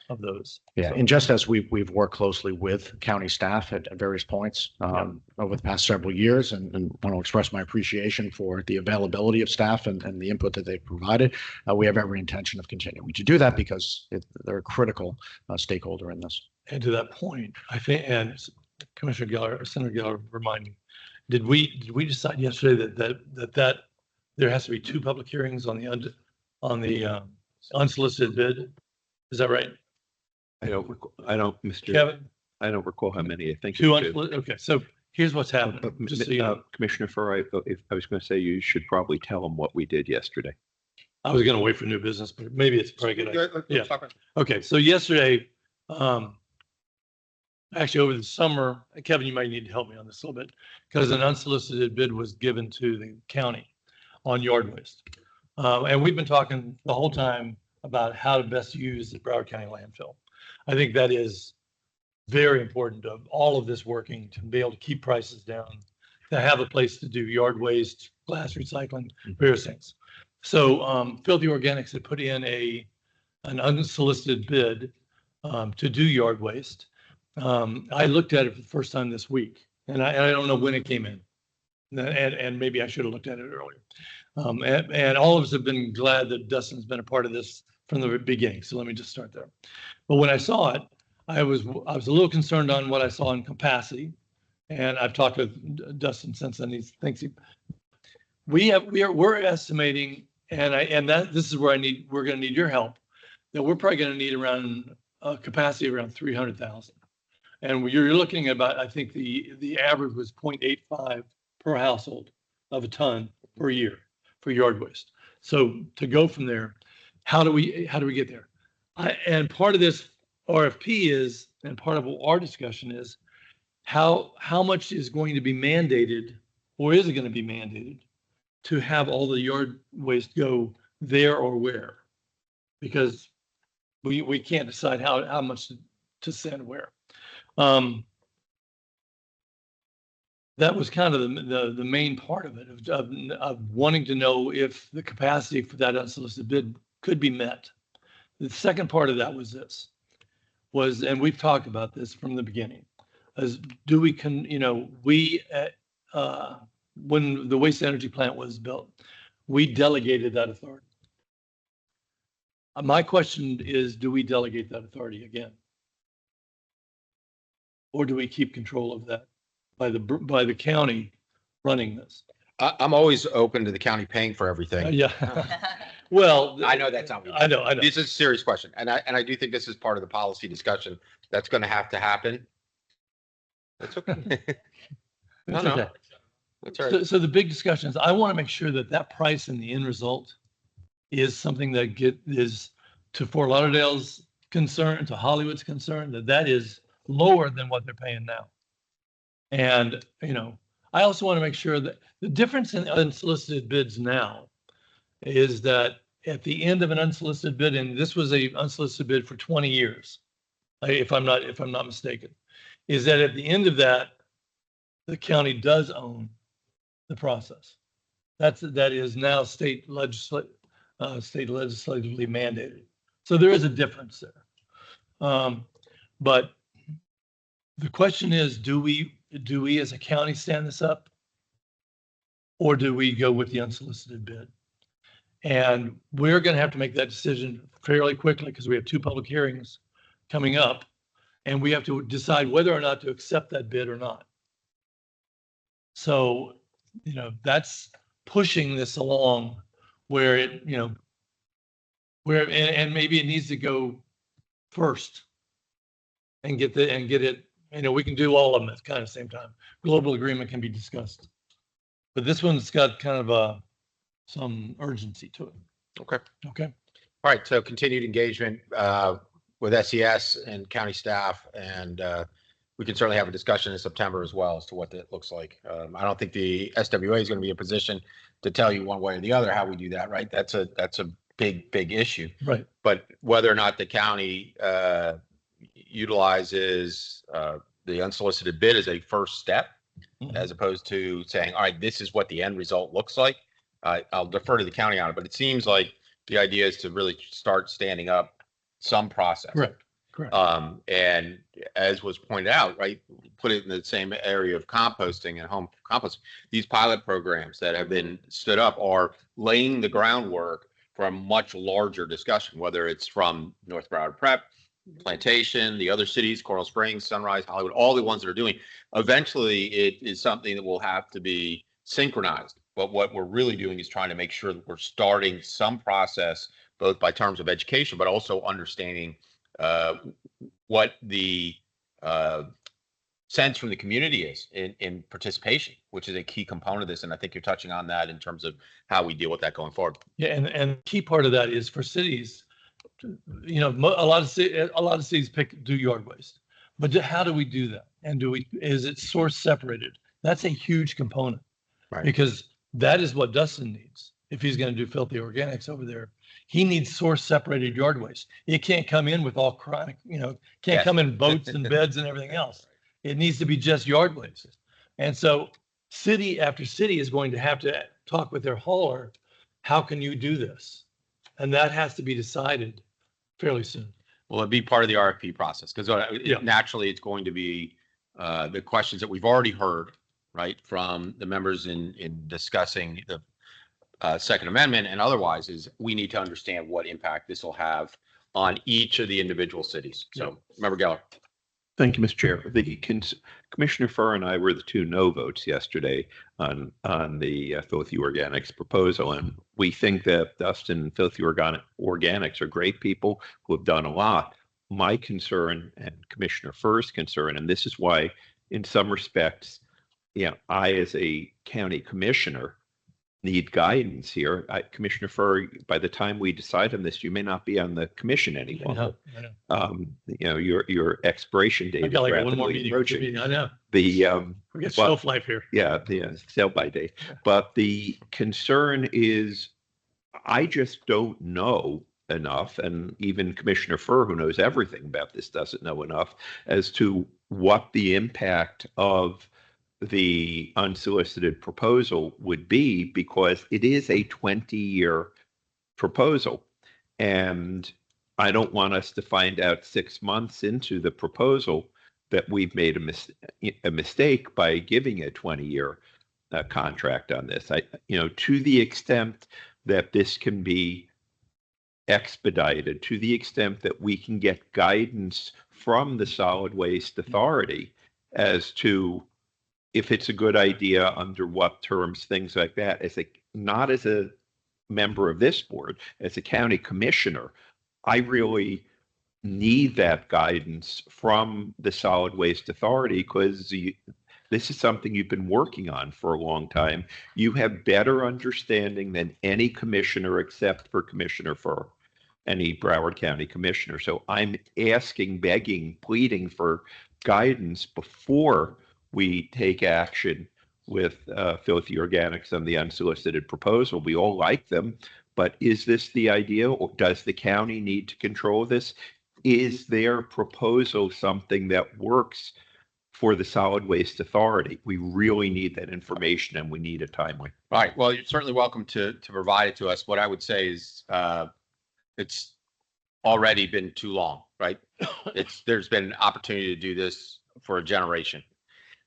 of those. Yeah, So, and just as we've worked closely with county staff at various points over the past several years, and want to express my appreciation for the availability of staff and the input that they've provided, we have every intention of continuing to do that, because they're a critical stakeholder in this. and to that point, I think, and Commissioner Geller, or Senator Geller, remind me, did we decide yesterday that there has to be 2 public hearings on the unsolicited bid? Is that right? Mr. Kevin? I don't recall how many. I think 2 it's 2. unsolicited. Okay, so here's what's happening. Just so you know. Commissioner Furr, I was going to say you should probably tell them what we did yesterday. I was going to wait for new business, but maybe it's probably a good idea. Yeah. Okay, so yesterday, actually over the summer, Kevin, you might need to help me on this a little bit, because an unsolicited bid was given to the county on yard waste. And we've been talking the whole time about how to best use the Broward County landfill. I think that is very important of all of this working, to be able to keep prices down, to have a place to do yard waste, glass recycling, various things. So Filthy Organics had put in an unsolicited bid to do yard waste. I looked at it for the first time this week, and I don't know when it came in, and maybe I should have looked at it earlier. And all of us have been glad that Dustin's been a part of this from the beginning. So let me just start there. But when I saw it, I was a little concerned on what I saw in capacity, and I've talked with Dustin since then. He thinks we're estimating this is where we're going to need your help. That we're probably going to need around a capacity of around 300,000. And you're looking at about, I think the average was 0.85 per household of a ton per year for yard waste. So to go from there, how do we get there? And part of this RFP is, and part of our discussion is how much is going to be mandated, or is it going to be mandated to have all the yard waste go there or where? Because we can't decide how much to send where. That was kind of the main part of it, of wanting to know if the capacity for that unsolicited bid could be met. The second part of that was, and we've talked about this from the beginning, is when the waste energy plant was built, we delegated that authority. My question is, do we delegate that authority again? Or do we keep control of that by the county running this? I'm always open to the county paying for everything. Yeah. Well, I know that's not. I know. This is a serious question, and I do think this is part of the policy discussion that's going to have to happen. That's okay. That's No. okay. That's all right. So the big discussion is, I want to make sure that price in the end result is something that is, to Fort Lauderdale's concern, to Hollywood's concern, that is lower than what they're paying now. And, I also want to make sure that the difference in unsolicited bids now is that at the end of an unsolicited bid, and this was a unsolicited bid for 20 years, if I'm not mistaken, is that at the end of that, the county does own the process. That is now state legislatively mandated. So there is a difference there. But the question is, do we as a county stand this up, or do we go with the unsolicited bid? And we're going to have to make that decision fairly quickly, because we have 2 public hearings coming up, and we have to decide whether or not to accept that bid or not. So, that's pushing this along where it, and maybe it needs to go first and get it. We can do all of them at kind of the same time. Global agreement can be discussed, but this one's got kind of some urgency to it. Okay. Okay. All right. So continued engagement with SES and county staff, and we can certainly have a discussion in September as well as to what that looks like. I don't think the SWA is going to be in a position to tell you one way or the other how we do that, right? That's a big issue. Right. But whether or not the county utilizes the unsolicited bid as a first step, as opposed to saying, all right, this is what the end result looks like, I'll defer to the county on it. But it seems like the idea is to really start standing up some process. Correct. And as was pointed out, right, put it in the same area of composting and home composting. These pilot programs that have been stood up are laying the groundwork for a much larger discussion, whether it's from North Broward Prep, Plantation, the other cities, Coral Springs, Sunrise, Hollywood, all the ones that are doing. Eventually, it is something that will have to be synchronized. But what we're really doing is trying to make sure that we're starting some process, both by terms of education, but also understanding what the sense from the community is in participation, which is a key component of this. And I think you're touching on that in terms of how we deal with that going forward. Yeah, and the key part of that is for cities. A lot of cities do yard waste, but how do we do that? And is it source separated? That's a huge component, right? Because that is what Dustin needs if he's going to do filthy organics over there. He needs source separated yard waste. It can't come in with all chronic, can't come in boats and beds and everything else. It needs to be just yard waste. And so city after city is going to have to talk with their hauler. How can you do this? And that has to be decided fairly soon. Will it be part of the RFP process? Because naturally it's going to be the questions that we've already heard, right, from the members in discussing the Second Amendment and otherwise, is we need to understand what impact this will have on each of the individual cities. So, Member Geller. Thank you, Mr. Chair. Commissioner Furr and I were the two no votes yesterday on the Filthy Organics proposal, and we think that Dustin and Filthy Organics are great people who have done a lot. My concern and Commissioner Furr's concern, and this is why, in some respects, I as a county commissioner need guidance here. Commissioner Furr, by the time we decide on this, you may not be on the commission any longer. I know. Your expiration date I is got like one more rapidly meeting. approaching. I know. We get shelf life here. Yeah, the sell by date. But the concern is, I just don't know enough, and even Commissioner Furr, who knows everything about this, doesn't know enough as to what the impact of the unsolicited proposal would be, because it is a 20-year proposal. And I don't want us to find out 6 months into the proposal that we've made a mistake by giving a 20-year contract on this. To the extent that this can be expedited, to the extent that we can get guidance from the Solid Waste Authority as to if it's a good idea, under what terms, things like that, not as a member of this board, as a county commissioner, I really need that guidance from the Solid Waste Authority, because this is something you've been working on for a long time. You have better understanding than any commissioner except for Commissioner Furr, any Broward County commissioner. So I'm asking, begging, pleading for guidance before we take action with Filthy Organics on the unsolicited proposal. We all like them, but is this the idea, or does the county need to control this? Is their proposal something that works for the Solid Waste Authority? We really need that information, and we need it timely. All right. Well, you're certainly welcome to provide it to us. What I would say is it's already been too long, right? There's been an opportunity to do this for a generation.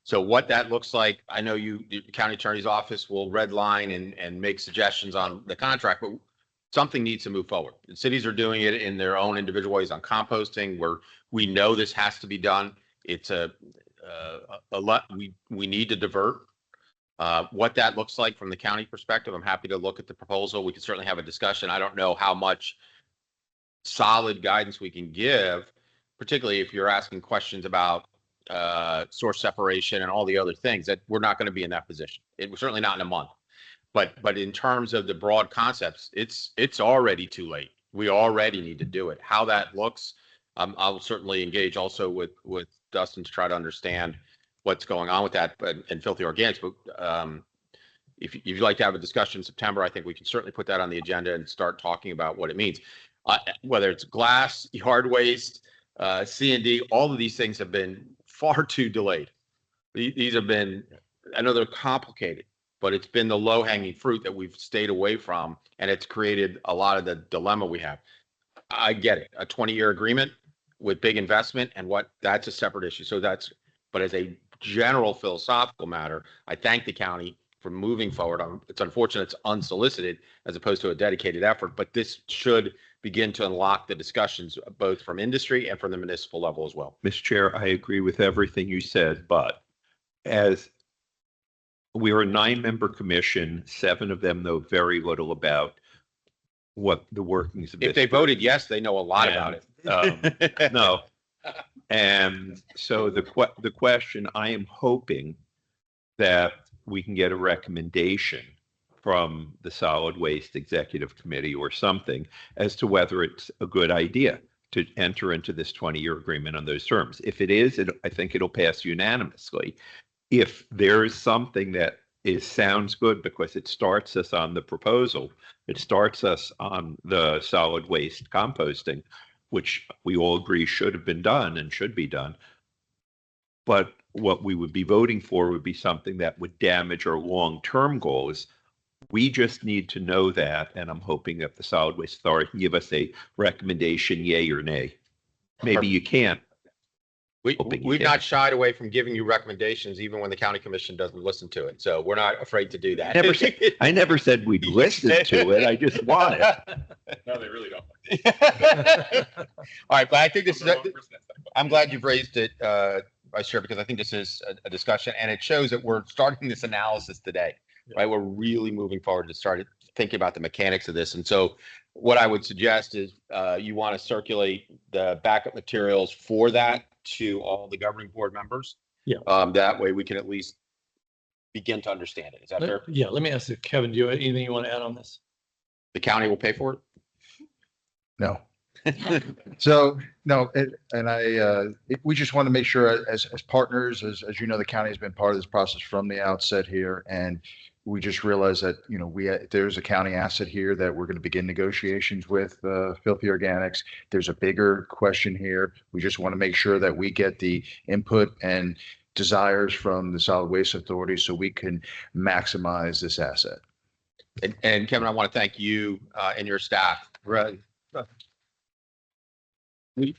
So what that looks like, I know the county attorney's office will redline and make suggestions on the contract, but something needs to move forward. The cities are doing it in their own individual ways on composting, where we know this has to be done. It's a lot. We need to divert. What that looks like from the county perspective, I'm happy to look at the proposal. We can certainly have a discussion. I don't know how much solid guidance we can give, particularly if you're asking questions about source separation and all the other things. That we're not going to be in that position. We're certainly not in a month. But in terms of the broad concepts, it's already too late. We already need to do it. How that looks, I'll certainly engage also with Dustin to try to understand what's going on with that and Filthy Organics. But if you'd like to have a discussion in September, I think we can certainly put that on the agenda and start talking about what it means. Whether it's glass, yard waste, C&D, all of these things have been far too delayed. These have been, I know they're complicated, but it's been the low-hanging fruit that we've stayed away from, and it's created a lot of the dilemma we have. I get it, a 20-year agreement with big investment, and that's a separate issue. But as a general philosophical matter, I thank the county for moving forward. It's unfortunate it's unsolicited as opposed to a dedicated effort, but this should begin to unlock the discussions both from industry and from the municipal level as well. Mr. Chair, I agree with everything you said, but as we are a 9-member commission, 7 of them know very little about what the workings of this. If they voted yes, they know a lot about it. No. And so the question, I am hoping that we can get a recommendation from the Solid Waste Executive Committee or something as to whether it's a good idea to enter into this 20-year agreement on those terms. If it is, I think it'll pass unanimously. If there is something that sounds good because it starts us on the proposal, it starts us on the solid waste composting, which we all agree should have been done and should be done. But what we would be voting for would be something that would damage our long-term goals. We just need to know that, and I'm hoping that the Solid Waste Authority can give us a recommendation, yay or nay. Maybe you can't. We've not shied away from giving you recommendations, even when the county commission doesn't listen to it. So we're not afraid to do that. I never said we'd listen to it. I just want it. No, they really don't. All right, but I think this is I'm glad you've raised it, Vice Chair, because I think this is a discussion, and it shows that we're starting this analysis today, right? We're really moving forward to start thinking about the mechanics of this. And so what I would suggest is you want to circulate the backup materials for that to all the governing board members. Yeah. That way we can at least begin to understand it. Is that fair? Yeah, let me ask you, Kevin, do you have anything you want to add on this? The county will pay for it? No. So, no, we just want to make sure as partners, as you know, the county has been part of this process from the outset here. And we just realized that, you know, there's a county asset here that we're going to begin negotiations with Filthy Organics. There's a bigger question here. We just want to make sure that we get the input and desires from the Solid Waste Authority so we can maximize this asset. And Kevin, I want to thank you and your staff. Right. When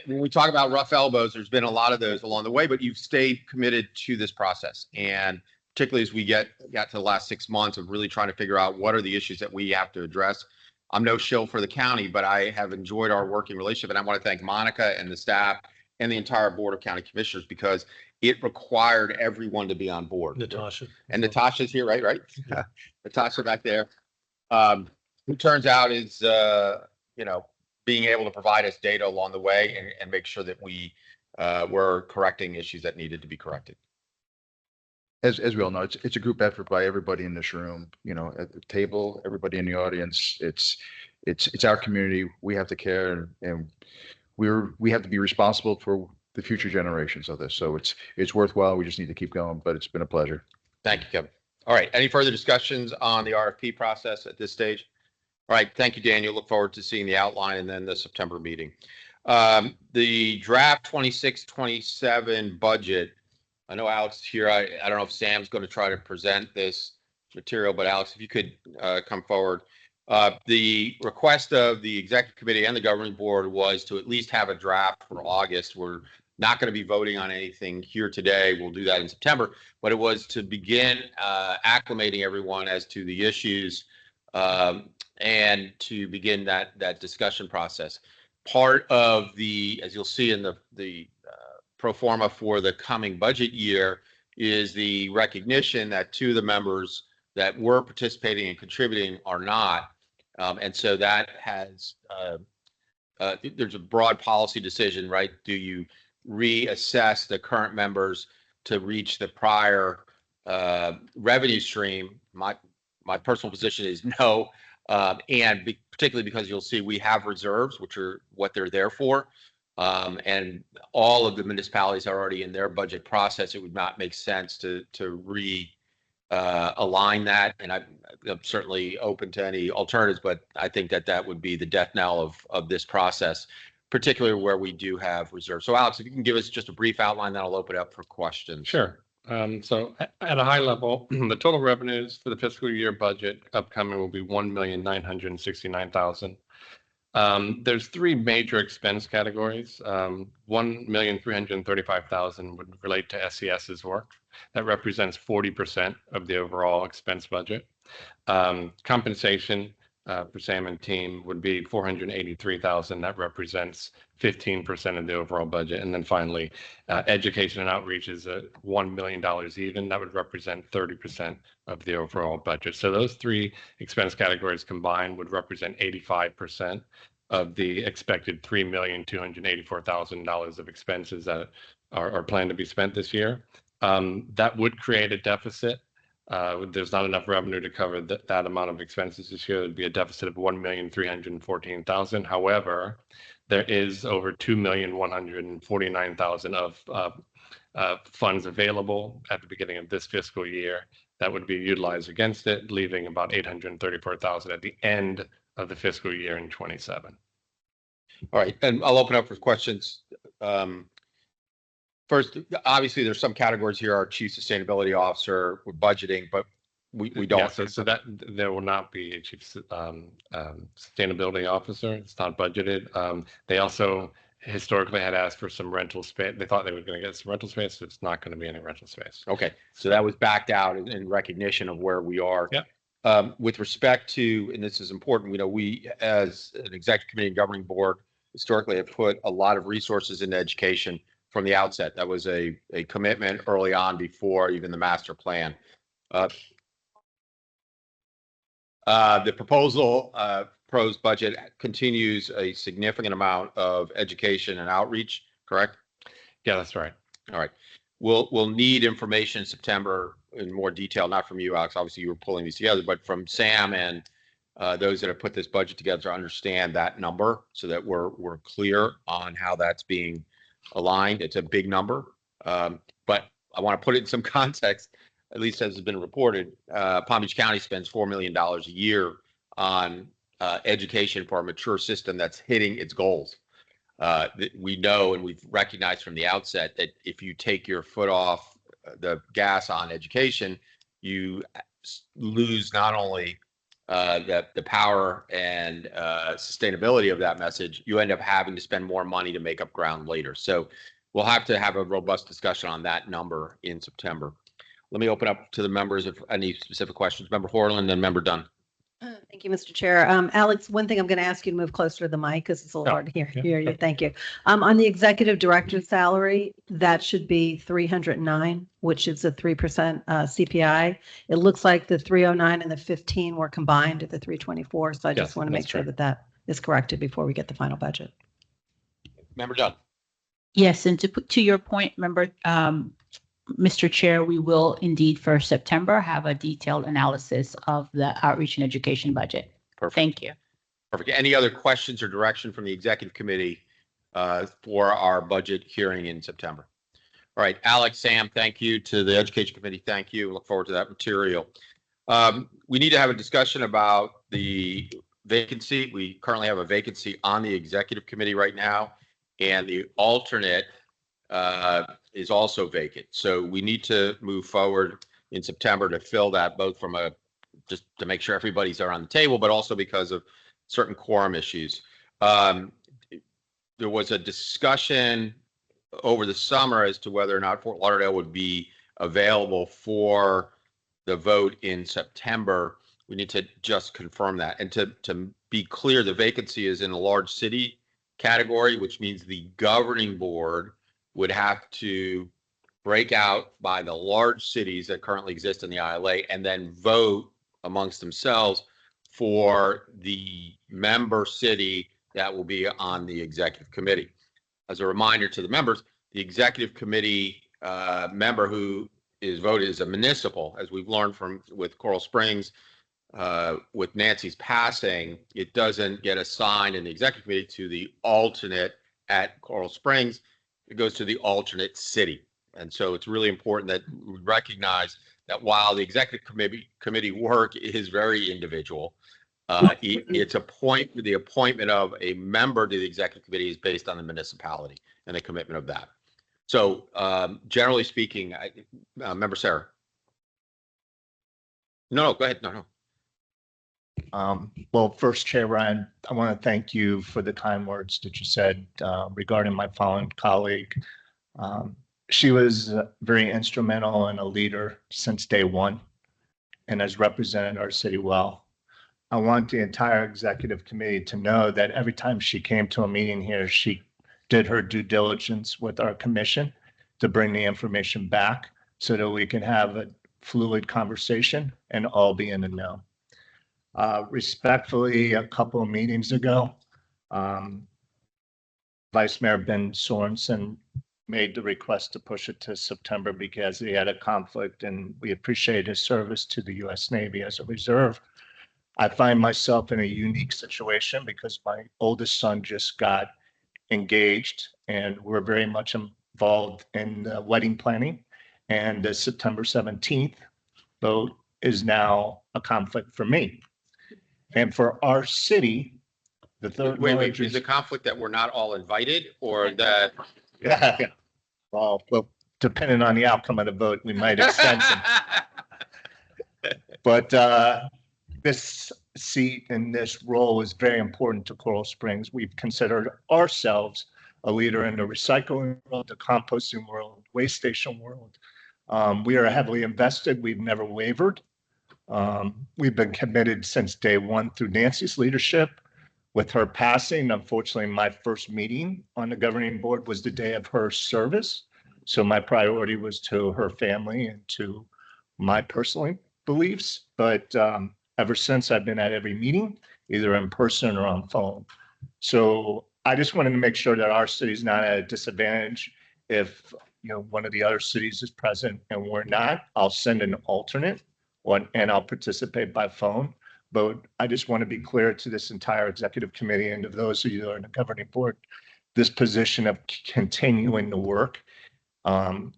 we talk about rough elbows, there's been a lot of those along the way, but you've stayed committed to this process. And particularly as we got to the last 6 months of really trying to figure out what are the issues that we have to address. I'm no shill for the county, but I have enjoyed our working relationship. And I want to thank Monica and the staff and the entire Board of County Commissioners because it required everyone to be on board. Natasha. And Natasha's here, right? Yeah. Natasha back there. Who turns out is, you know, being able to provide us data along the way and make sure that we were correcting issues that needed to be corrected. As we all know, it's a group effort by everybody in this room, you know, at the table, everybody in the audience. It's our community. We have to care and we have to be responsible for the future generations of this. So it's worthwhile. We just need to keep going, but it's been a pleasure. Thank you, Kevin. All right. Any further discussions on the RFP process at this stage? All right. Thank you, Daniel. Look forward to seeing the outline and then the September meeting. The draft 26-27 budget. I know Alex is here. I don't know if Sam's going to try to present this material, but Alex, if you could come forward. The request of the executive committee and the governing board was to at least have a draft for August. We're not going to be voting on anything here today. We'll do that in September, but it was to begin acclimating everyone as to the issues and to begin that discussion process. Part of the, as you'll see in the pro forma for the coming budget year, is the recognition that two of the members that were participating and contributing are not. And so that has, there's a broad policy decision, right? Do you reassess the current members to reach the prior revenue stream? My personal position is no. And particularly because you'll see we have reserves, which are what they're there for. And all of the municipalities are already in their budget process. It would not make sense to align that. And I'm certainly open to any alternatives, but I think that would be the death knell of this process, particularly where we do have reserves. So Alex, if you can give us just a brief outline, that'll open it up for questions. Sure. So at a high level, the total revenues for the fiscal year budget upcoming will be $1,969,000. There's three major expense categories. $1,335,000 would relate to SES's work. That represents 40% of the overall expense budget. Compensation for Sam and team would be $483,000. That represents 15% of the overall budget. And then finally, education and outreach is $1 million even. That would represent 30% of the overall budget. So those three expense categories combined would represent 85% of the expected $3,284,000 of expenses that are planned to be spent this year. That would create a deficit. There's not enough revenue to cover that amount of expenses this year. There'd be a deficit of $1,314,000. However, there is over $2,149,000 of funds available at the beginning of this fiscal year that would be utilized against it, leaving about $834,000 at the end of the fiscal year in 27. All right, and I'll open up for questions. First, obviously, there's some categories here. Our chief sustainability officer, we're budgeting, but we don't. Yeah, so that there will not be a chief sustainability officer. It's not budgeted. They also historically had asked for some rental space. They thought they were going to get some rental space. So it's not going to be any rental space. Okay, so that was backed out in recognition of where we are. Yeah. With respect to, and this is important, you know, we as an executive committee and governing board historically have put a lot of resources into education from the outset. That was a commitment early on before even the master plan. The proposed budget continues a significant amount of education and outreach, correct? Yeah, that's right. All right. We'll need information in September in more detail, not from you, Alex. Obviously, you were pulling these together, but from Sam and those that have put this budget together to understand that number so that we're clear on how that's being aligned. It's a big number, but I want to put it in some context, at least as has been reported. Palm Beach County spends $4 million a year on education for a mature system that's hitting its goals. We know and we've recognized from the outset that if you take your foot off the gas on education, you lose not only the power and sustainability of that message, you end up having to spend more money to make up ground later. So we'll have to have a robust discussion on that number in September. Let me open up to the members if any specific questions. Member Horland and Member Dunn. Thank you, Mr. Chair. Alex, one thing I'm going to ask you to move closer to the mic because it's a little hard to hear you. Thank you. On the executive director's salary, that should be 309, which is a 3% CPI. It looks like the 309 and the 15 were combined at the 324. So I just want to make sure that that is corrected before we get the final budget. Member Dunn. Yes, and to your point, member, Mr. Chair, we will indeed for September have a detailed analysis of the outreach and education budget. Perfect. Thank you. Perfect. Any other questions or direction from the executive committee for our budget hearing in September? All right, Alex, Sam, thank you. To the education committee, thank you. Look forward to that material. We need to have a discussion about the vacancy. We currently have a vacancy on the executive committee right now, and the alternate is also vacant. So we need to move forward in September to fill that, both from just to make sure everybody's there on the table, but also because of certain quorum issues. There was a discussion over the summer as to whether or not Fort Lauderdale would be available for the vote in September. We need to just confirm that. And to be clear, the vacancy is in a large city category, which means the governing board would have to break out by the large cities that currently exist in the ILA and then vote amongst themselves for the member city that will be on the executive committee. As a reminder to the members, the executive committee member who is voted is a municipal, as we've learned with Coral Springs, with Nancy's passing, it doesn't get assigned in the executive committee to the alternate at Coral Springs. It goes to the alternate city. And so it's really important that we recognize that while the executive committee work is very individual, the appointment of a member to the executive committee is based on the municipality and the commitment of that. So generally speaking, Member Sarah. No, go ahead. No. Well, first, Chair Ryan, I want to thank you for the kind words that you said regarding my fallen colleague. She was very instrumental and a leader since day one and has represented our city well. I want the entire executive committee to know that every time she came to a meeting here, she did her due diligence with our commission to bring the information back so that we can have a fluid conversation and all be in the know. Respectfully, a couple of meetings ago, Vice Mayor Ben Sorensen made the request to push it to September because he had a conflict, and we appreciate his service to the U.S. Navy as a reserve. I find myself in a unique situation because my oldest son just got engaged, and we're very much involved in the wedding planning. And the September 17th vote is now a conflict for me. And for our city, the third. Wait, is the conflict that we're not all invited or that? Yeah. Well, depending on the outcome of the vote, we might extend some. But this seat and this role is very important to Coral Springs. We've considered ourselves a leader in the recycling world, the composting world, waste station world. We are heavily invested. We've never wavered. We've been committed since day one through Nancy's leadership. With her passing, unfortunately, my first meeting on the governing board was the day of her service. So my priority was to her family and to my personal beliefs. But ever since, I've been at every meeting, either in person or on phone. So I just wanted to make sure that our city is not at a disadvantage. If one of the other cities is present and we're not, I'll send an alternate one and I'll participate by phone. But I just want to be clear to this entire executive committee and to those of you that are in the governing board, this position of continuing the work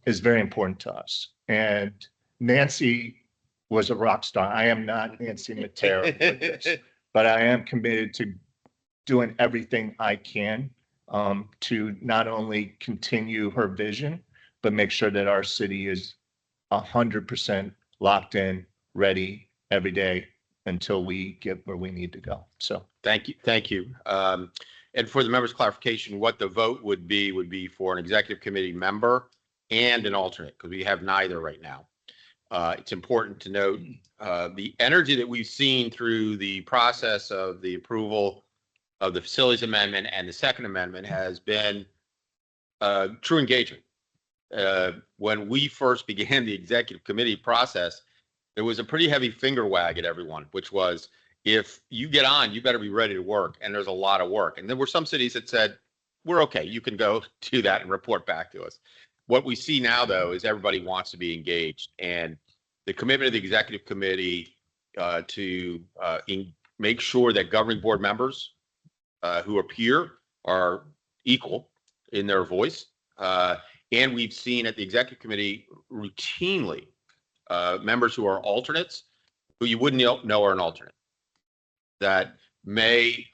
is very important to us. And Nancy was a rock star. I am not Nancy Matera, but I am committed to doing everything I can to not only continue her vision, but make sure that our city is 100% locked in, ready every day until we get where we need to go. So thank you. And for the members' clarification, what the vote would be for an executive committee member and an alternate, because we have neither right now. It's important to note the energy that we've seen through the process of the approval of the facilities amendment and the second amendment has been true engagement. When we first began the executive committee process, there was a pretty heavy finger wag at everyone, which was, if you get on, you better be ready to work. And there's a lot of work. And there were some cities that said, we're okay, you can go do that and report back to us. What we see now, though, is everybody wants to be engaged. And the commitment of the executive committee to make sure that governing board members who appear are equal in their voice. And we've seen at the executive committee routinely members who are alternates, who you wouldn't know are an alternate, that may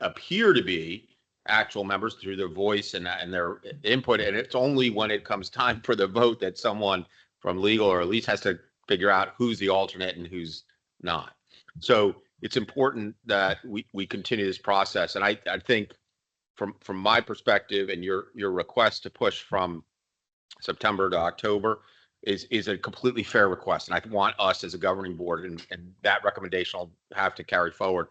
appear to be actual members through their voice and their input. And it's only when it comes time for the vote that someone from legal or at least has to figure out who's the alternate and who's not. So it's important that we continue this process. And I think from my perspective and your request to push from September to October is a completely fair request. And I want us as a governing board, and that recommendation will have to carry forward.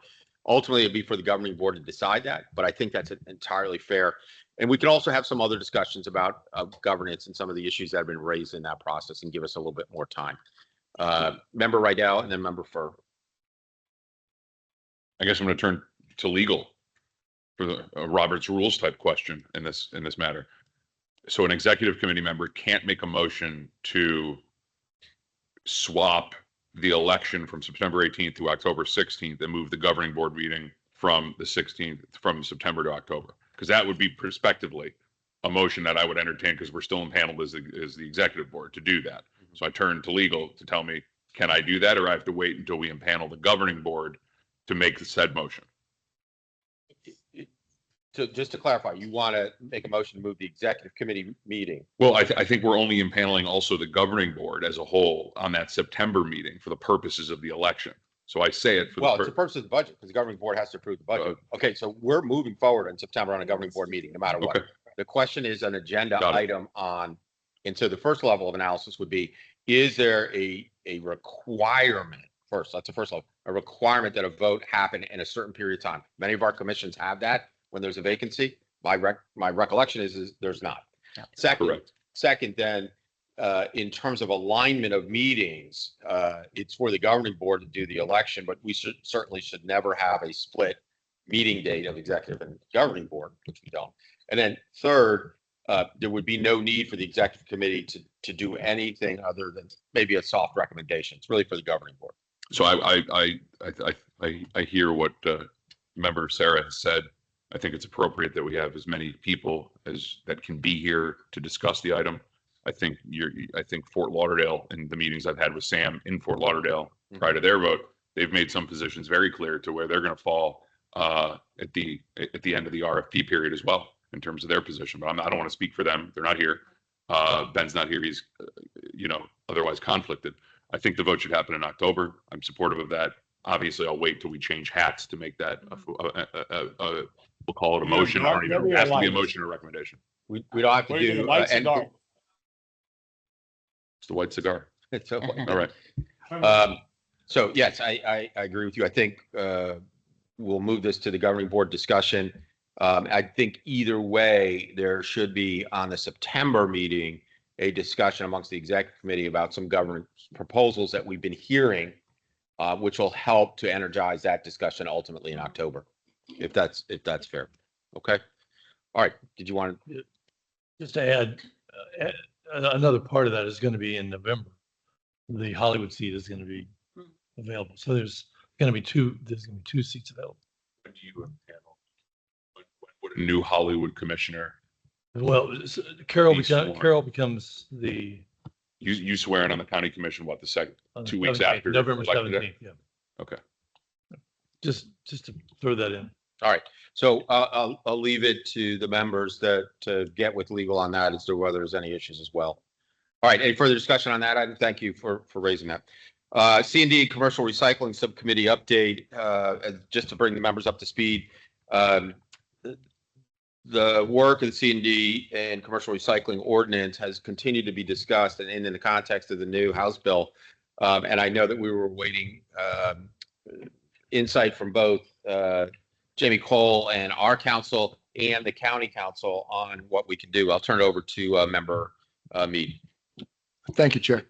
Ultimately, it'd be for the governing board to decide that, but I think that's entirely fair. And we can also have some other discussions about governance and some of the issues that have been raised in that process and give us a little bit more time. Member Rydell and then Member Furr. I guess I'm going to turn to legal for the Robert's rules type question in this matter. So an executive committee member can't make a motion to swap the election from September 18th to October 16th and move the governing board meeting from the 16th, from September to October, because that would be prospectively a motion that I would entertain, because we're still impaneled as the executive board to do that. So I turn to legal to tell me, can I do that, or I have to wait until we impanel the governing board to make the said motion? So just to clarify, you want to make a motion to move the executive committee meeting? Well, I think we're only impaneling also the governing board as a whole on that September meeting for the purposes of the election. So I say it for it's the purpose of the budget, because the governing board has to approve the budget. Okay, so we're moving forward in September on a governing board meeting, no matter what. Okay. The question is an agenda item on, and so the first level of analysis would be, is there a requirement first? That's the first level, a requirement that a vote happen in a certain period of time. Many of our commissions have that when there's a vacancy. My recollection is there's not. Yeah. Second, then in terms of alignment of meetings, it's for the governing board to do the election, but we certainly should never have a split meeting date of executive and governing board, which we don't. And then third, there would be no need for the executive committee to do anything other than maybe a soft recommendation. It's really for the governing board. So I hear what Member Sarah has said. I think it's appropriate that we have as many people as that can be here to discuss the item. I think Fort Lauderdale, in the meetings I've had with Sam in Fort Lauderdale prior to their vote, they've made some positions very clear to where they're going to fall at the end of the RFP period as well in terms of their position. But I don't want to speak for them. They're not here. Ben's not here. He's otherwise conflicted. I think the vote should happen in October. I'm supportive of that. Obviously, I'll wait till we change hats to make that we'll call it a motion. I don't even, it has to be a motion or recommendation. We don't have to do It's the white cigar. It's okay. All right. So yes, I agree with you. I think we'll move this to the governing board discussion. I think either way, there should be on the September meeting, a discussion amongst the executive committee about some government proposals that we've been hearing, which will help to energize that discussion ultimately in October, if that's fair. Okay. All right. Did you want to? Just to add, another part of that is going to be in November. The Hollywood seat is going to be available. So there's going to be two seats available. When do you panel? Would a new Hollywood commissioner? Well, Carol becomes the. You swearing on the county commission, what, the second, 2 weeks 17th, after? November elected 17th, day? yeah. Okay. Just to throw that in. All right. So I'll leave it to the members to get with legal on that as to whether there's any issues as well. All right. Any further discussion on that item? Thank you for raising that. C&D Commercial Recycling Subcommittee update, just to bring the members up to speed. The work of the C&D and commercial recycling ordinance has continued to be discussed and in the context of the new House bill. And I know that we were waiting insight from both Jamie Cole and our council and the county council on what we can do. I'll turn it over to member Mead. Thank you, Chair.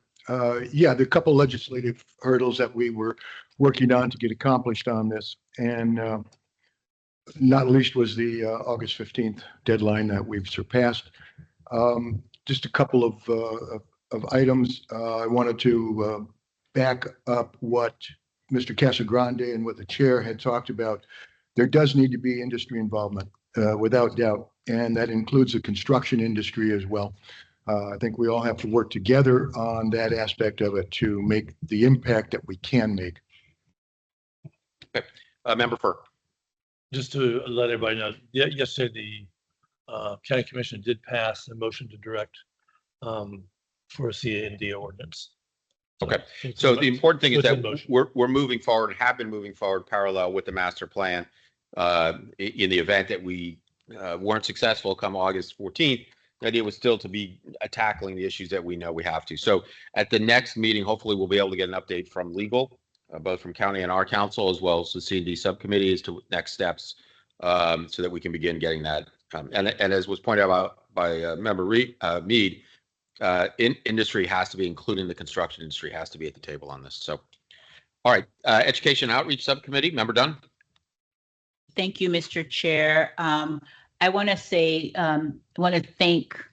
Yeah, the couple legislative hurdles that we were working on to get accomplished on this, and not least was the August 15th deadline that we've surpassed. Just a couple of items. I wanted to back up what Mr. Casagrande and what the chair had talked about. There does need to be industry involvement, without doubt, and that includes the construction industry as well. I think we all have to work together on that aspect of it to make the impact that we can make. Okay. Member Furr. Just to let everybody know, yesterday the county commission did pass a motion to direct for a C&D ordinance. Okay. So the important thing is that we're moving forward and have been moving forward parallel with the master plan. In the event that we weren't successful come August 14th, the idea was still to be tackling the issues that we know we have to. So at the next meeting, hopefully we'll be able to get an update from legal, both from county and our council, as well as the C&D subcommittee as to next steps, so that we can begin getting that. And as was pointed out by member Mead, industry has to be, including the construction industry, has to be at the table on this. So, all right, Education Outreach Subcommittee, member Dunn. Thank you, Mr. Chair. I want to thank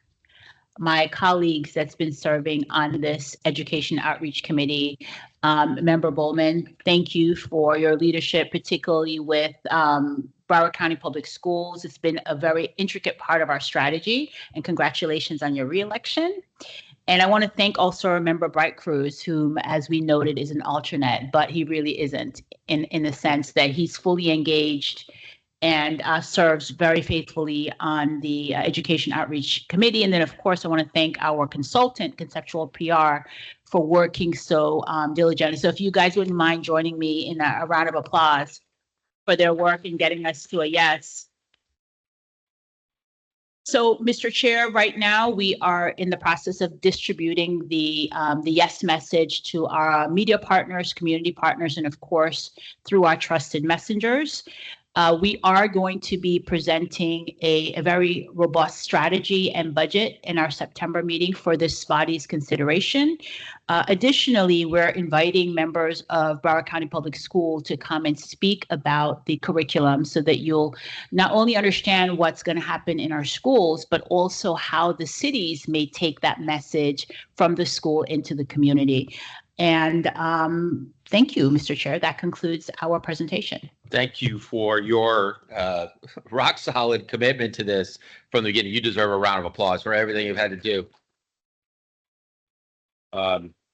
my colleagues that's been serving on this Education Outreach Committee. Member Bowman, thank you for your leadership, particularly with Broward County Public Schools. It's been a very intricate part of our strategy, and congratulations on your reelection. And I want to thank also Member Bright Cruz, whom, as we noted, is an alternate, but he really isn't in the sense that he's fully engaged and serves very faithfully on the Education Outreach Committee. And then, of course, I want to thank our consultant, Conceptual PR, for working so diligently. So if you guys wouldn't mind joining me in a round of applause for their work in getting us to a yes. So, Mr. Chair, right now we are in the process of distributing the yes message to our media partners, community partners, and of course, through our trusted messengers. We are going to be presenting a very robust strategy and budget in our September meeting for this body's consideration. Additionally, we're inviting members of Broward County Public School to come and speak about the curriculum so that you'll not only understand what's going to happen in our schools, but also how the cities may take that message from the school into the community. And thank you, Mr. Chair. That concludes our presentation. Thank you for your rock solid commitment to this from the beginning. You deserve a round of applause for everything you've had to do.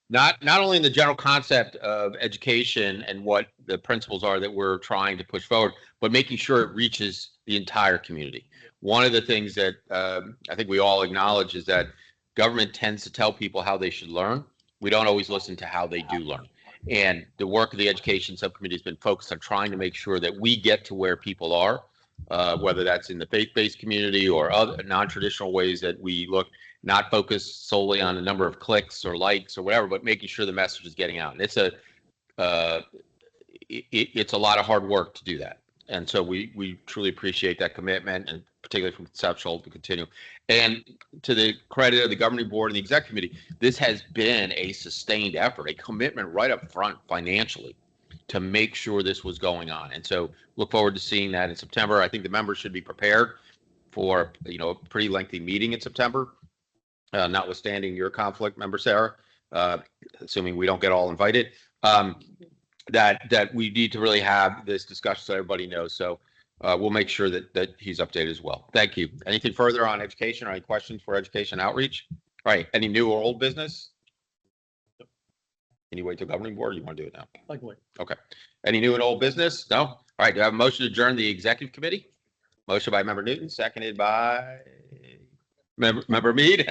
Not only in the general concept of education and what the principles are that we're trying to push forward, but making sure it reaches the entire community. One of the things that I think we all acknowledge is that government tends to tell people how they should learn. We don't always listen to how they do learn. And the work of the Education Subcommittee has been focused on trying to make sure that we get to where people are, whether that's in the faith-based community or other non-traditional ways that we look, not focused solely on the number of clicks or likes or whatever, but making sure the message is getting out. And it's a lot of hard work to do that. And so we truly appreciate that commitment, and particularly from conceptual to continue. And to the credit of the governing board and the exec committee, this has been a sustained effort, a commitment right up front financially to make sure this was going on. And so look forward to seeing that in September. I think the members should be prepared for, a pretty lengthy meeting in September, notwithstanding your conflict, Member Sarah, assuming we don't get all invited, that we need to really have this discussion so everybody knows. So we'll make sure that he's updated as well. Thank you. Anything further on education or any questions for education outreach? All right. Any new or old business? Can you wait till governing board? Or you want to do it now? Like what? Okay. Any new and old business? No? All right. Do I have a motion to adjourn the executive committee? Motion by Member Newton, seconded by Member Mead.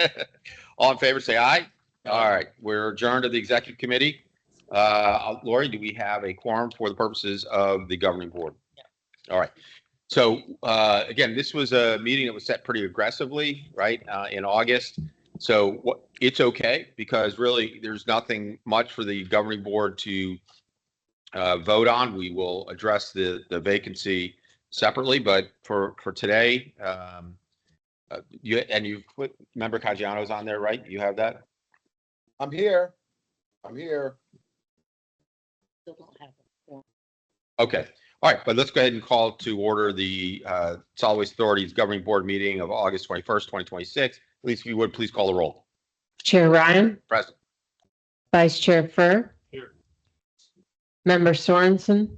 All in favor, say aye. All right. We're adjourned to the executive committee. Lori, do we have a quorum for the purposes of the governing board? Yeah. All right. So again, this was a meeting that was set pretty aggressively, right, in August. So it's okay, because really there's nothing much for the governing board to vote on. We will address the vacancy separately, but for today, you've put Member Caggiano's on there, right? You have that? I'm here. Okay. All right, but let's go ahead and call to order the Solid Waste Authority's governing board meeting of August 21st, 2026. Please, if you would, please call the roll. Chair Ryan, Present. Vice Chair Furr, Here. Member Sorensen,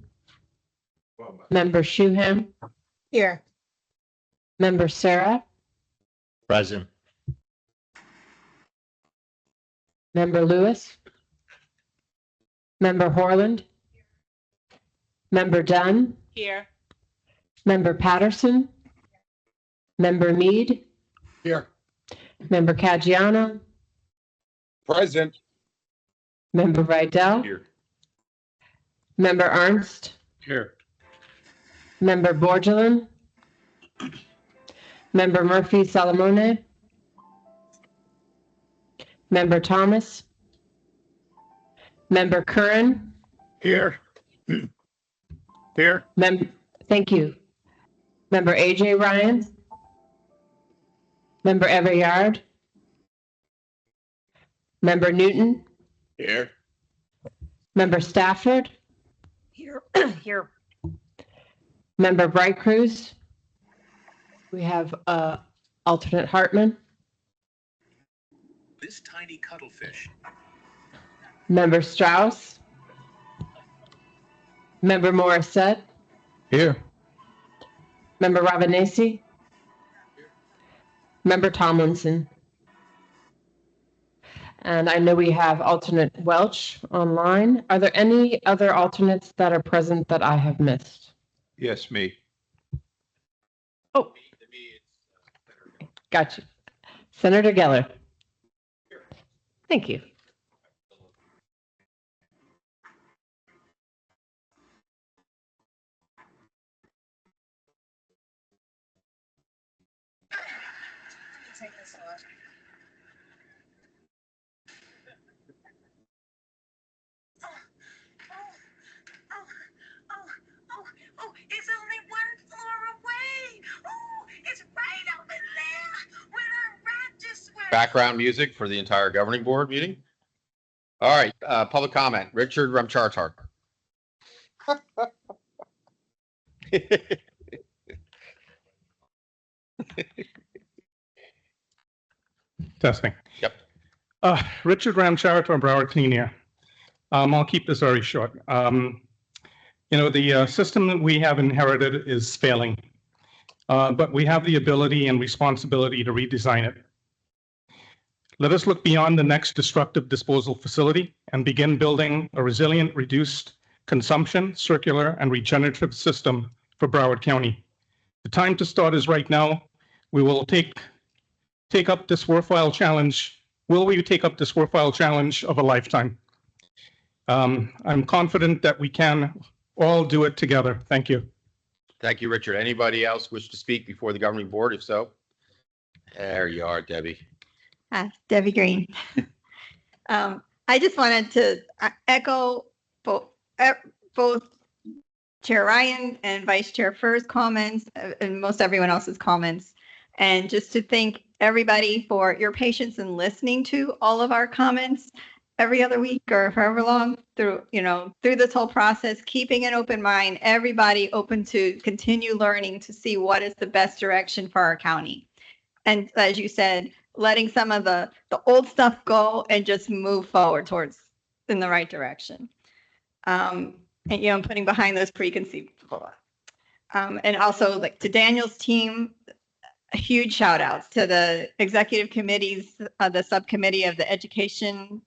Member Shuham, Here. Member Sarah, Present. Member Lewis, Member Horland, Member Dunn, Here. Member Patterson, Member Mead, Here. Member Caggiano, Present. Member Rydell, Here. Member Ernst, Here. Member Borgelin, Member Murphy Salamone, Member Thomas, Member Curran, Here. Here. Thank you. Member AJ Ryan, Member Everyard, Member Newton, Here. Member Stafford, Here. Here. Member Bright Cruz. We have alternate Hartman, This tiny cuttlefish. Member Strauss, Member Morissette, Here. Member Ravanesi, Member Tomlinson. And I know we have alternate Welch online. Are there any other alternates that are present that I have missed? Yes, me. Oh, gotcha. Senator Geller. Thank you. It's only one floor away. Oh, it's right over there when I ride this way. Background music for the entire governing board meeting. All right, public comment. Richard Ramchartar. Testing. Yep. Richard Ramchartar, Broward Clean Air. I'll keep this very short. The system that we have inherited is failing, but we have the ability and responsibility to redesign it. Let us look beyond the next destructive disposal facility and begin building a resilient, reduced consumption, circular, and regenerative system for Broward County. The time to start is right now. We will take up this worthwhile challenge. Will we take up this worthwhile challenge of a lifetime? I'm confident that we can all do it together. Thank you. Thank you, Richard. Anybody else wish to speak before the governing board? If so, there you are, Debbie. Hi, Debbie Green. I just wanted to echo both Chair Ryan and Vice Chair Furr's comments and most everyone else's comments. And just to thank everybody for your patience in listening to all of our comments every other week or however long through this whole process, keeping an open mind, everybody open to continue learning to see what is the best direction for our county. And as you said, letting some of the old stuff go and just move forward towards in the right direction. And putting behind those preconceived thoughts. And also like to Daniel's team, huge shout outs to the executive committees, the subcommittee of the education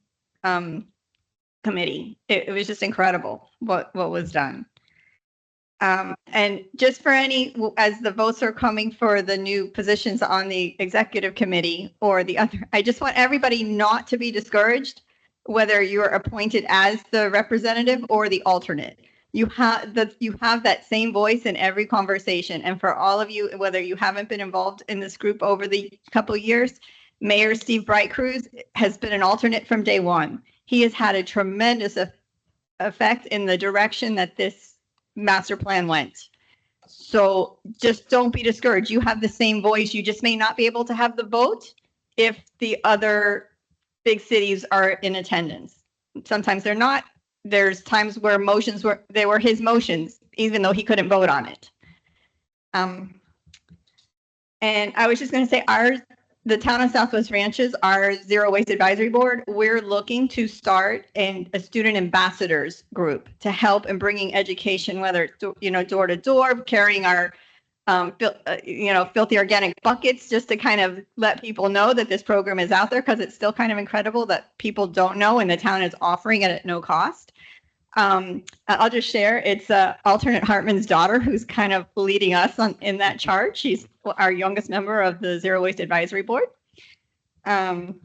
committee. It was just incredible what was done. And just for as the votes are coming for the new positions on the executive committee or the other, I just want everybody not to be discouraged, whether you're appointed as the representative or the alternate. You have that same voice in every conversation. And for all of you, whether you haven't been involved in this group over the couple of years, Mayor Steve Bright-Cruz has been an alternate from day one. He has had a tremendous effect in the direction that this master plan went. So just don't be discouraged. You have the same voice. You just may not be able to have the vote if the other big cities are in attendance. Sometimes they're not. There's times where they were his motions, even though he couldn't vote on it. And I was just going to say, the Town of Southwest Ranches, our Zero Waste Advisory Board, we're looking to start a student ambassadors group to help in bringing education, whether it's door to door, carrying our filthy organic buckets, just to kind of let people know that this program is out there, because it's still kind of incredible that people don't know and the town is offering it at no cost. I'll just share, it's alternate Hartman's daughter who's kind of leading us in that charge. She's our youngest member of the Zero Waste Advisory Board. And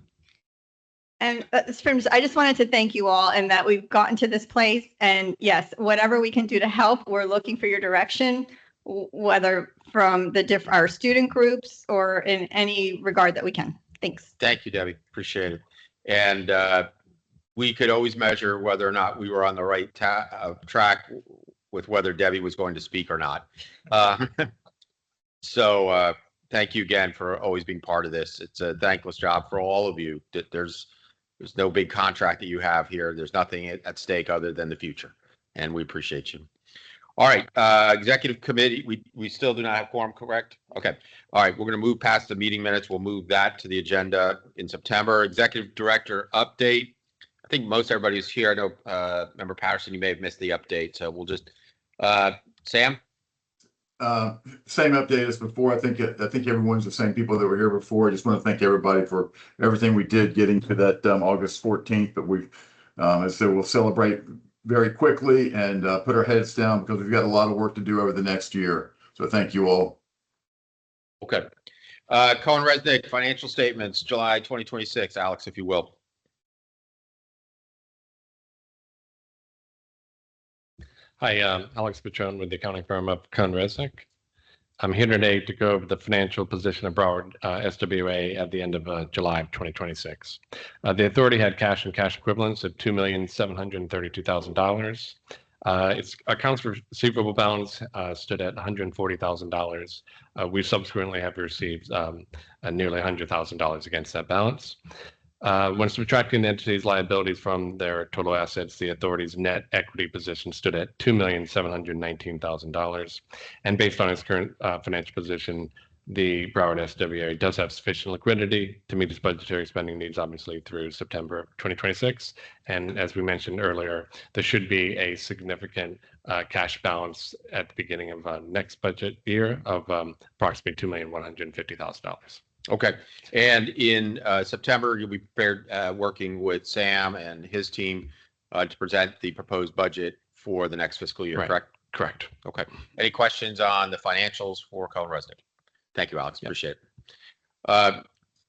I just wanted to thank you all and that we've gotten to this place. And yes, whatever we can do to help, we're looking for your direction, whether from our student groups or in any regard that we can. Thanks. Thank you, Debbie. Appreciate it. And we could always measure whether or not we were on the right track with whether Debbie was going to speak or not. So thank you again for always being part of this. It's a thankless job for all of you. There's no big contract that you have here. There's nothing at stake other than the future, and we appreciate you. All right, executive committee, we still do not have quorum, correct? Okay. All right, we're going to move past the meeting minutes. We'll move that to the agenda in September. Executive director update. I think most everybody's here. I know Member Patterson, you may have missed the update, so we'll just Sam. Same update as before. I think everyone's the same people that were here before. I just want to thank everybody for everything we did getting to that August 14th. But we've, as I said, we'll celebrate very quickly and put our heads down because we've got a lot of work to do over the next year. So thank you all. Okay. Cohen-Resnick, financial statements, July 2026. Alex, if you will. Hi, Alex Patron with the accounting firm of Cohen-Resnick. I'm here today to go over the financial position of Broward SWA at the end of July of 2026. The authority had cash and cash equivalents of $2,732,000. Its accounts receivable balance stood at $140,000. We subsequently have received nearly $100,000 against that balance. When subtracting the entity's liabilities from their total assets, the authority's net equity position stood at $2,719,000. And based on its current financial position, the Broward SWA does have sufficient liquidity to meet its budgetary spending needs, obviously, through September of 2026. And as we mentioned earlier, there should be a significant cash balance at the beginning of next budget year of approximately $2,150,000. Okay. And in September, you'll be prepared working with Sam and his team to present the proposed budget for the next fiscal year, correct? Correct. Okay. Any questions on the financials for Cohen-Resnick? Thank you, Alex. Appreciate it.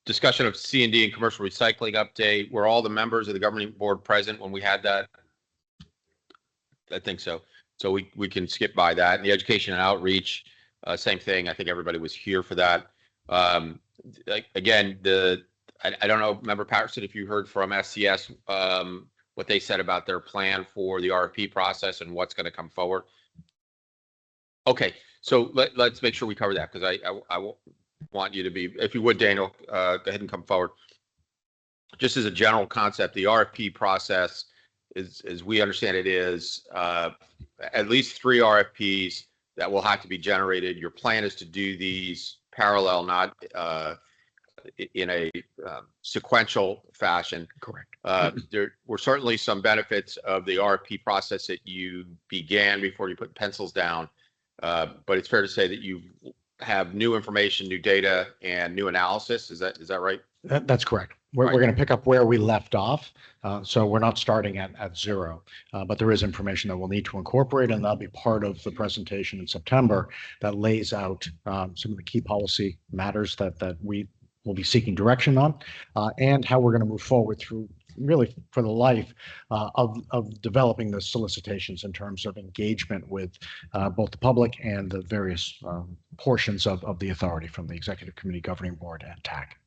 Discussion of C&D and commercial recycling update. Were all the members of the governing board present when we had that? I think so. So we can skip by that. And the education and outreach, same thing. I think everybody was here for that. Again, I don't know, Member Patterson, if you heard from SCS, what they said about their plan for the RFP process and what's going to come forward. Okay, so let's make sure we cover that because I want you to be, if you would, Daniel, go ahead and come forward. Just as a general concept, the RFP process is, as we understand it, is at least 3 RFPs that will have to be generated. Your plan is to do these parallel, not in a sequential fashion. Correct. There were certainly some benefits of the RFP process that you began before you put pencils down, but it's fair to say that you have new information, new data, and new analysis. Is that right? That's correct. We're going to pick up where we left off. So we're not starting at zero, but there is information that we'll need to incorporate, and that'll be part of the presentation in September that lays out some of the key policy matters that we will be seeking direction on, and how we're going to move forward through really for the life of developing the solicitations in terms of engagement with both the public and the various portions of the authority from the Executive Committee, Governing Board, and TAC.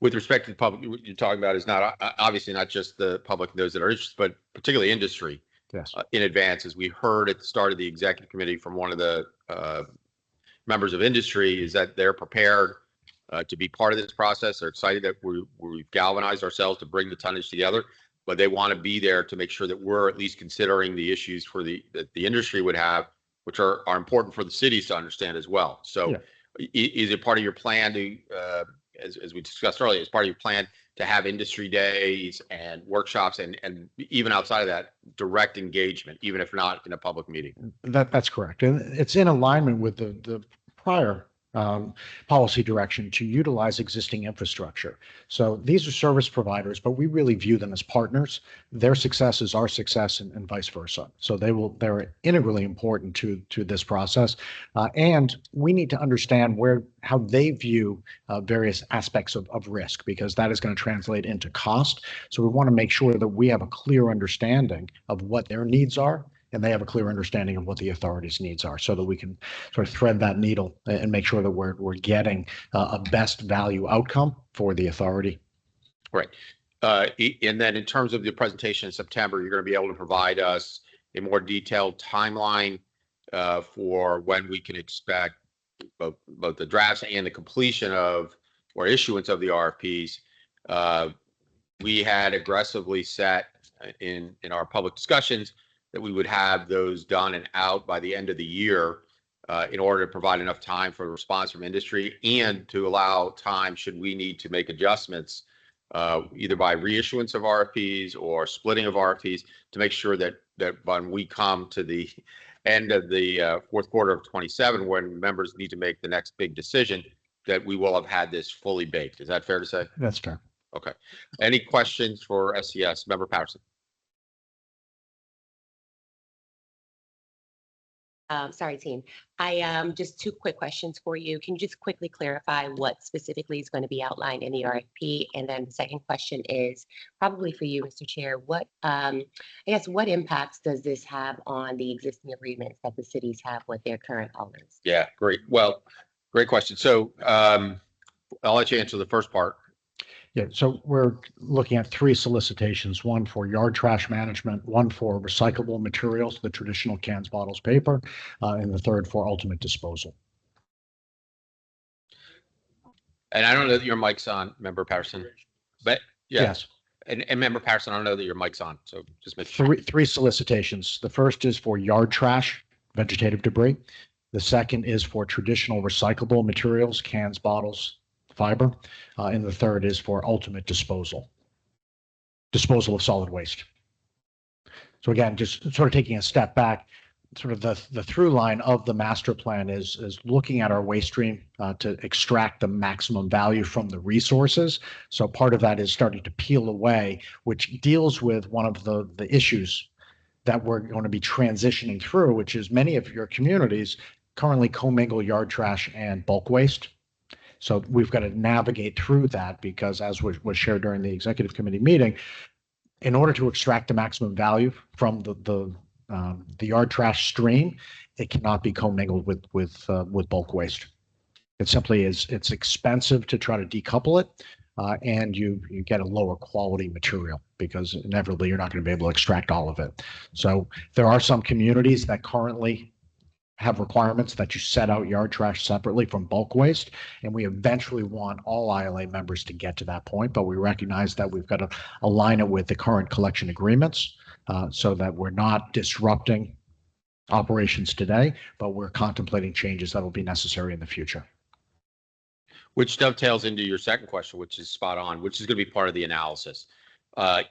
With respect to the public, what you're talking about is not obviously not just the public and those that are interested, but particularly industry. Yes. In advance, as we heard at the start of the executive committee from one of the members of industry, is that they're prepared to be part of this process. They're excited that we've galvanized ourselves to bring the tonnage together, but they want to be there to make sure that we're at least considering the issues for that the industry would have, which are important for the cities to understand as well. So, is it part of your plan to as we discussed earlier, as part of your plan to have industry days and workshops and even outside of that, direct engagement, even if not in a public meeting? That's correct. And it's in alignment with the prior policy direction to utilize existing infrastructure. So these are service providers, but we really view them as partners. Their success is our success, and vice versa. So they're integrally important to this process, and we need to understand how they view various aspects of risk, because that is going to translate into cost. So we want to make sure that we have a clear understanding of what their needs are, and they have a clear understanding of what the authority's needs are, so that we can sort of thread that needle and make sure that we're getting a best value outcome for the authority. Right. And then in terms of the presentation in September, you're going to be able to provide us a more detailed timeline for when we can expect both the drafts and the completion of or issuance of the RFPs. We had aggressively set in our public discussions that we would have those done and out by the end of the year in order to provide enough time for a response from industry and to allow time should we need to make adjustments either by reissuance of RFPs or splitting of RFPs to make sure that when we come to the end of the fourth quarter of 27, when members need to make the next big decision, that we will have had this fully baked. Is that fair to say? That's fair. Okay. Any questions for SCS? Member Patterson. Sorry, team. I just 2 quick questions for you. Can you just quickly clarify what specifically is going to be outlined in the RFP? And then the second question is probably for you, Mr. Chair. What I guess what impacts does this have on the existing agreements that the cities have with their current owners? Yeah, great. Well, great question. So I'll let you answer the first part. Yeah, so we're looking at 3 solicitations, one for yard trash management, one for recyclable materials, the traditional cans, bottles, paper, and the third for ultimate disposal. And I don't know that your mic's on, Member Patterson, but yeah. Yes. And Member Patterson, I don't know that your mic's on, so just make sure. Three solicitations. The first is for yard trash, vegetative debris. The second is for traditional recyclable materials, cans, bottles, fiber, and the third is for ultimate disposal of solid waste. So again, just sort of taking a step back, sort of the through line of the master plan is looking at our waste stream to extract the maximum value from the resources. So part of that is starting to peel away, which deals with one of the issues that we're going to be transitioning through, which is many of your communities currently commingle yard trash and bulk waste. So we've got to navigate through that, because as was shared during the executive committee meeting, in order to extract the maximum value from the yard trash stream, it cannot be commingled with bulk waste. It simply is, it's expensive to try to decouple it, and you get a lower quality material because inevitably you're not going to be able to extract all of it. So there are some communities that currently have requirements that you set out yard trash separately from bulk waste. And we eventually want all ILA members to get to that point, but we recognize that we've got to align it with the current collection agreements so that we're not disrupting operations today, but we're contemplating changes that will be necessary in the future. Which dovetails into your second question, which is spot on, which is going to be part of the analysis.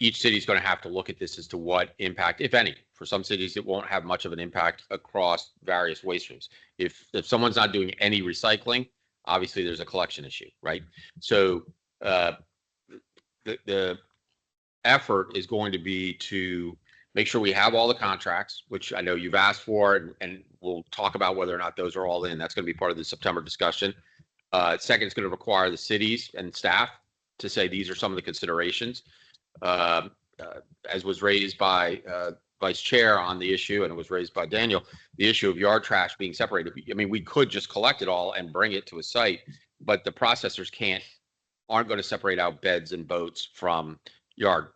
Each city is going to have to look at this as to what impact, if any. For some cities, it won't have much of an impact across various waste streams. If someone's not doing any recycling, obviously there's a collection issue, right? So the effort is going to be to make sure we have all the contracts, which I know you've asked for, and we'll talk about whether or not those are all in. That's going to be part of the September discussion. Second, it's going to require the cities and staff to say these are some of the considerations. As was raised by Vice Chair on the issue, and it was raised by Daniel, the issue of yard trash being separated. I mean, we could just collect it all and bring it to a site, but the processors aren't going to separate out beds and boats from yard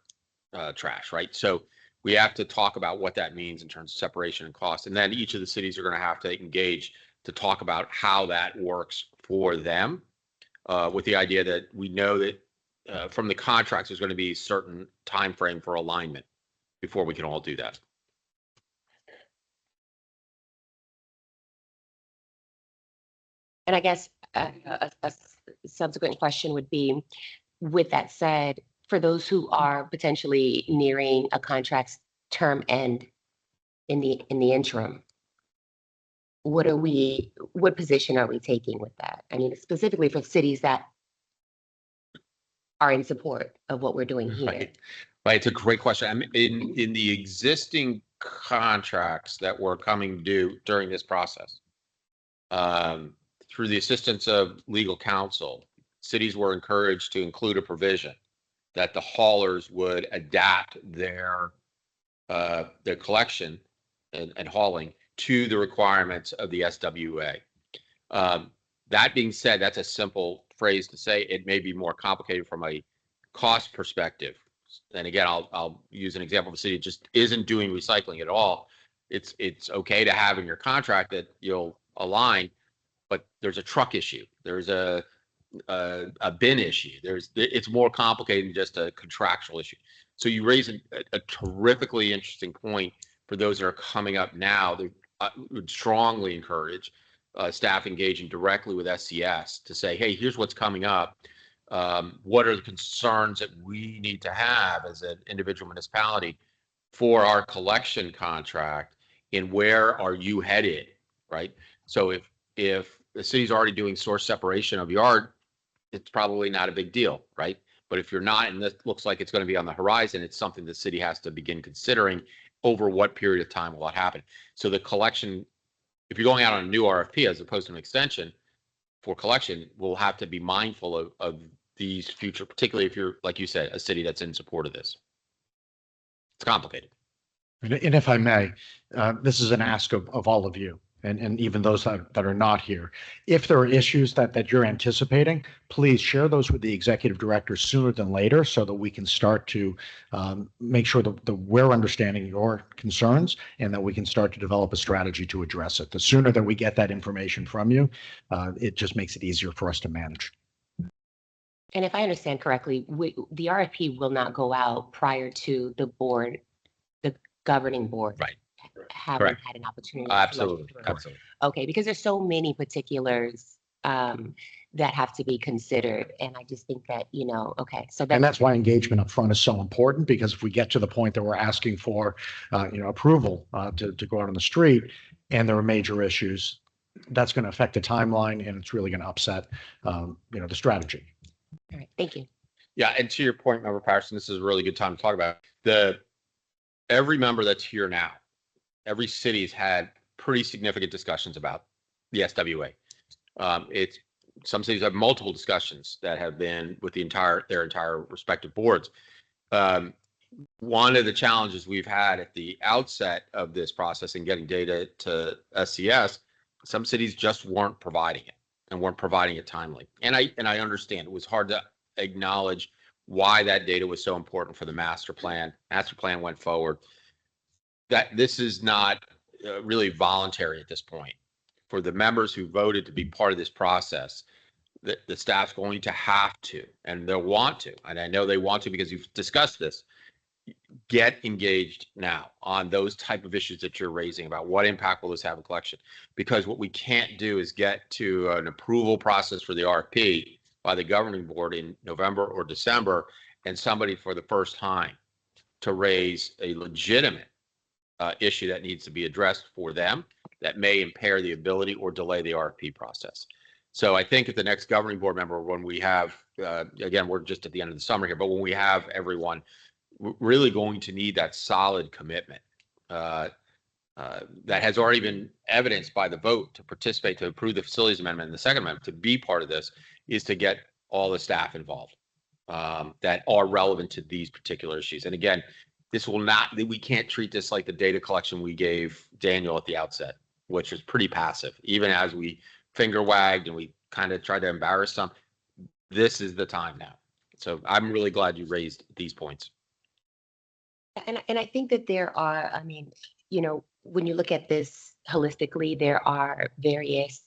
trash, right? So we have to talk about what that means in terms of separation and cost. And then each of the cities are going to have to engage to talk about how that works for them, with the idea that we know that from the contracts, there's going to be a certain time frame for alignment before we can all do that. And I guess a subsequent question would be, with that said, for those who are potentially nearing a contract's term end in the interim, what position are we taking with that? I mean, specifically for cities that are in support of what we're doing here. Right. It's a great question. I mean, in the existing contracts that were coming due during this process, through the assistance of legal counsel, cities were encouraged to include a provision that the haulers would adapt their collection and hauling to the requirements of the SWA. That being said, that's a simple phrase to say. It may be more complicated from a cost perspective. And again, I'll use an example of a city that just isn't doing recycling at all. It's okay to have in your contract that you'll align, but there's a truck issue. There's a bin issue. It's more complicated than just a contractual issue. So you raise a terrifically interesting point for those that are coming up now. I would strongly encourage staff engaging directly with SCS to say, hey, here's what's coming up. What are the concerns that we need to have as an individual municipality for our collection contract, and where are you headed, right? So if the city's already doing source separation of yard, it's probably not a big deal, right? But if you're not, and this looks like it's going to be on the horizon, it's something the city has to begin considering over what period of time will that happen. So the collection, if you're going out on a new RFP as opposed to an extension for collection, we'll have to be mindful of these future, particularly if you're, like you said, a city that's in support of this. It's complicated. And if I may, this is an ask of all of you, and even those that are not here. If there are issues that you're anticipating, please share those with the executive director sooner than later so that we can start to make sure that we're understanding your concerns and that we can start to develop a strategy to address it. The sooner that we get that information from you, it just makes it easier for us to manage. And if I understand correctly, the RFP will not go out prior to the board, the governing board. Right. Haven't Correct. had an opportunity. Absolutely. Absolutely. Okay, because there's so many particulars that have to be considered. And I just think that, okay. So And that's why engagement up front is so important, because if we get to the point that we're asking for, approval to go out on the street and there are major issues, that's going to affect the timeline and it's really going to upset, the strategy. All right, thank you. Yeah, and to your point, Member Patterson, this is a really good time to talk about every member that's here now. Every city's had pretty significant discussions about the SWA. Some cities have multiple discussions that have been with their entire respective boards. One of the challenges we've had at the outset of this process in getting data to SCS, some cities just weren't providing it and weren't providing it timely. And I understand it was hard to acknowledge why that data was so important for the master plan. Master plan went forward. That this is not really voluntary at this point. for the members who voted to be part of this process, the staff's going to have to, and they'll want to, and I know they want to because you've discussed this, get engaged now on those type of issues that you're raising about what impact will this have in collection. Because what we can't do is get to an approval process for the RFP by the governing board in November or December, and somebody for the first time to raise a legitimate issue that needs to be addressed for them that may impair the ability or delay the RFP process. So I think at the next governing board member, when we have, again, we're just at the end of the summer here, but when we have everyone, we're really going to need that solid commitment that has already been evidenced by the vote to participate, to approve the facilities amendment and the second amendment, to be part of this, is to get all the staff involved that are relevant to these particular issues. And again, this will not, we can't treat this like the data collection we gave Daniel at the outset, which was pretty passive. Even as we finger wagged and we kind of tried to embarrass some, this is the time now. So I'm really glad you raised these points. And I think that there are, I mean, you know, when you look at this holistically, there are various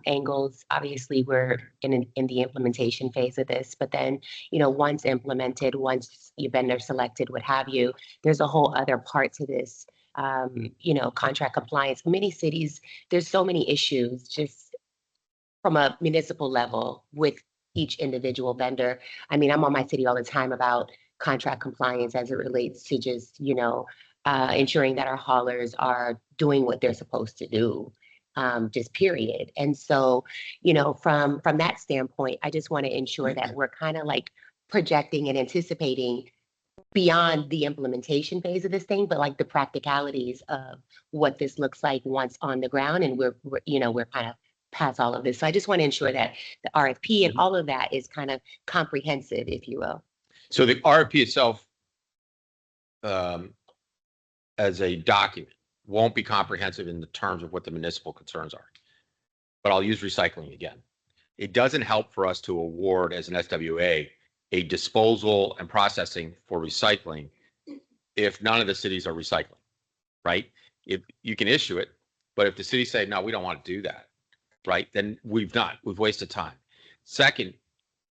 angles. Obviously, we're in the implementation phase of this, but then, you know, once implemented, once your vendor selected, what have you, there's a whole other part to this, you know, contract compliance. Many cities, there's so many issues just from a municipal level with each individual vendor. I mean, I'm on my city all the time about contract compliance as it relates to just, you know, ensuring that our haulers are doing what they're supposed to do, just period. And so, you know, from that standpoint, I just want to ensure that we're kind of like projecting and anticipating beyond the implementation phase of this thing, but like the practicalities of what this looks like once on the ground. And we're you know, we're kind of past all of this. So I just want to ensure that the RFP and all of that is kind of comprehensive, if you will. So the RFP itself, as a document, won't be comprehensive in the terms of what the municipal concerns are. But I'll use recycling again. It doesn't help for us to award as an SWA a disposal and processing for recycling if none of the cities are recycling, right? If you can issue it, but if the cities say, no, we don't want to do that, right, then we've wasted time. Second,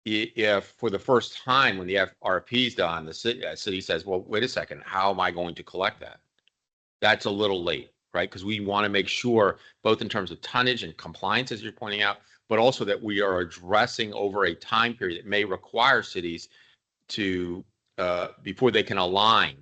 if for the first time when the RFP is done, the city says, well, wait a second, how am I going to collect that? That's a little late, right? Because we want to make sure, both in terms of tonnage and compliance, as you're pointing out, but also that we are addressing over a time period that may require cities to, before they can align,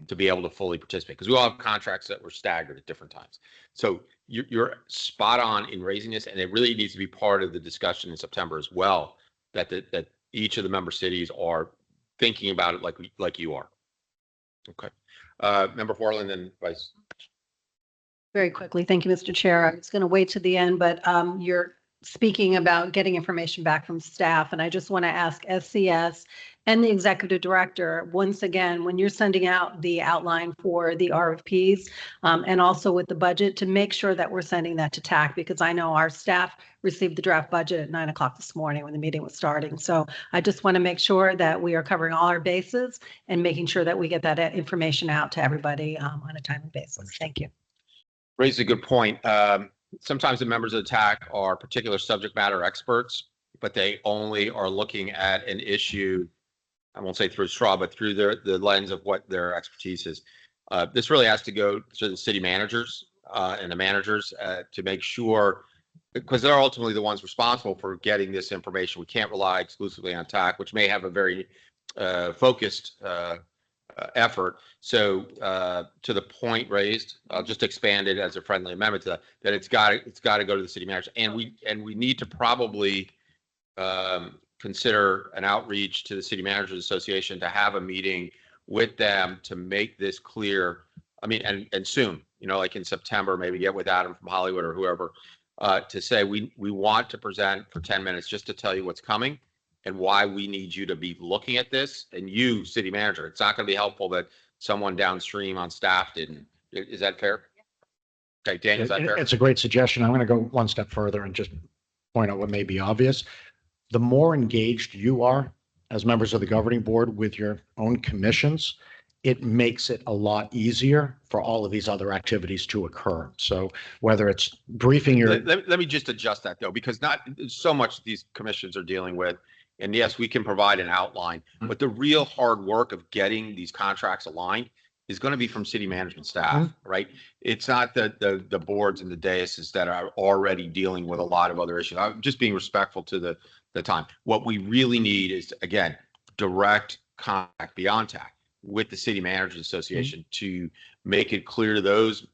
to be able to fully participate. Because we all have contracts that were staggered at different times. So you're spot on in raising this, and it really needs to be part of the discussion in September as well, that each of the member cities are thinking about it like you are. Okay. Member Forland and Vice. Very quickly. Thank you, Mr. Chair. I was going to wait to the end, but you're speaking about getting information back from staff. And I just want to ask SCS and the executive director, once again, when you're sending out the outline for the RFPs and also with the budget, to make sure that we're sending that to TAC, because I know our staff received the draft budget at 9 o'clock this morning when the meeting was starting. So I just want to make sure that we are covering all our bases and making sure that we get that information out to everybody on a timely basis. Thank you. Raised a good point. Sometimes the members of the TAC are particular subject matter experts, but they only are looking at an issue, I won't say through a straw, but through the lens of what their expertise is. This really has to go to the city managers and the managers to make sure, because they're ultimately the ones responsible for getting this information. We can't rely exclusively on TAC, which may have a very focused effort. So to the point raised, I'll just expand it as a friendly amendment to that it's got to go to the city manager, and we need to probably consider an outreach to the City Managers Association to have a meeting with them to make this clear. I mean, and soon, you know, like in September, maybe get with Adam from Hollywood or whoever to say we want to present for 10 minutes just to tell you what's coming and why we need you to be looking at this. And you, city manager, it's not going to be helpful that someone downstream on staff didn't. Is that fair? Okay, Dan, is that fair? It's a great suggestion. I'm going to go one step further and just point out what may be obvious. The more engaged you are as members of the governing board with your own commissions it makes it a lot easier for all of these other activities to occur. So whether it's briefing your. Let me just adjust that though, because not so much these commissions are dealing with. And yes, we can provide an outline, but the real hard work of getting these contracts aligned is going to be from city management staff, right? It's not the boards and the daises that are already dealing with a lot of other issues. I'm just being respectful to the time. What we really need is, again, direct contact beyond TAC with the City Managers Association to make it clear to those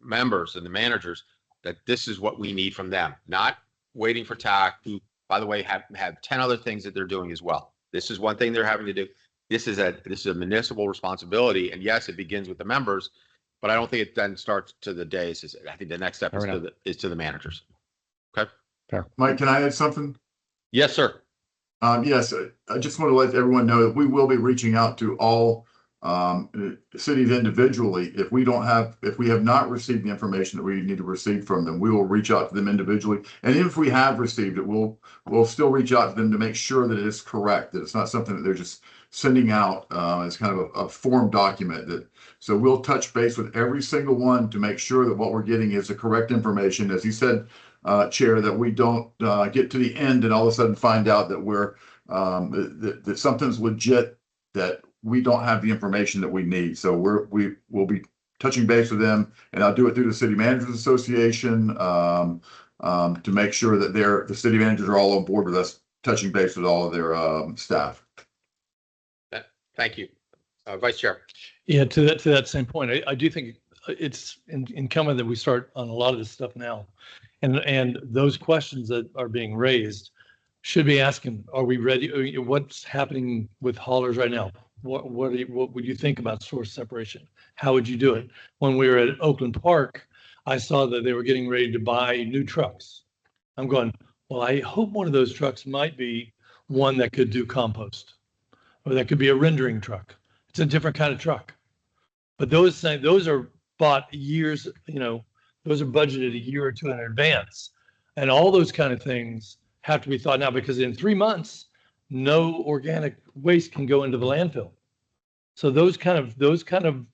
members and the managers that this is what we need from them, not waiting for TAC, who, by the way, have 10 other things that they're doing as well. This is one thing they're having to do. This is a municipal responsibility, and yes, it begins with the members, but I don't think it then starts to the days. I think the next step is to the managers. Okay. Fair. Mike, can I add something? Yes, sir. Yes, I just want to let everyone know that we will be reaching out to all cities individually. If we have not received the information that we need to receive from them, we will reach out to them individually. And even if we have received it, we'll still reach out to them to make sure that it is correct, that it's not something that they're just sending out as kind of a form document. So we'll touch base with every single one to make sure that what we're getting is the correct information. As you said, Chair, that we don't get to the end and all of a sudden find out that we're that something's legit, that we don't have the information that we need. So we will be touching base with them, and I'll do it through the City Managers Association to make sure that the city managers are all on board with us touching base with all of their staff. Thank you, Vice Chair. Yeah, to that same point, I do think it's incumbent that we start on a lot of this stuff now, and those questions that are being raised should be asking: are we ready? What's happening with haulers right now? What would you think about source separation? How would you do it? When we were at Oakland Park, I saw that they were getting ready to buy new trucks. I'm going, well, I hope one of those trucks might be one that could do compost, or that could be a rendering truck. It's a different kind of truck. But those are bought years, those are budgeted a year or two in advance. And all those kind of things have to be thought now, because in 3 months, no organic waste can go into the landfill. So those kind of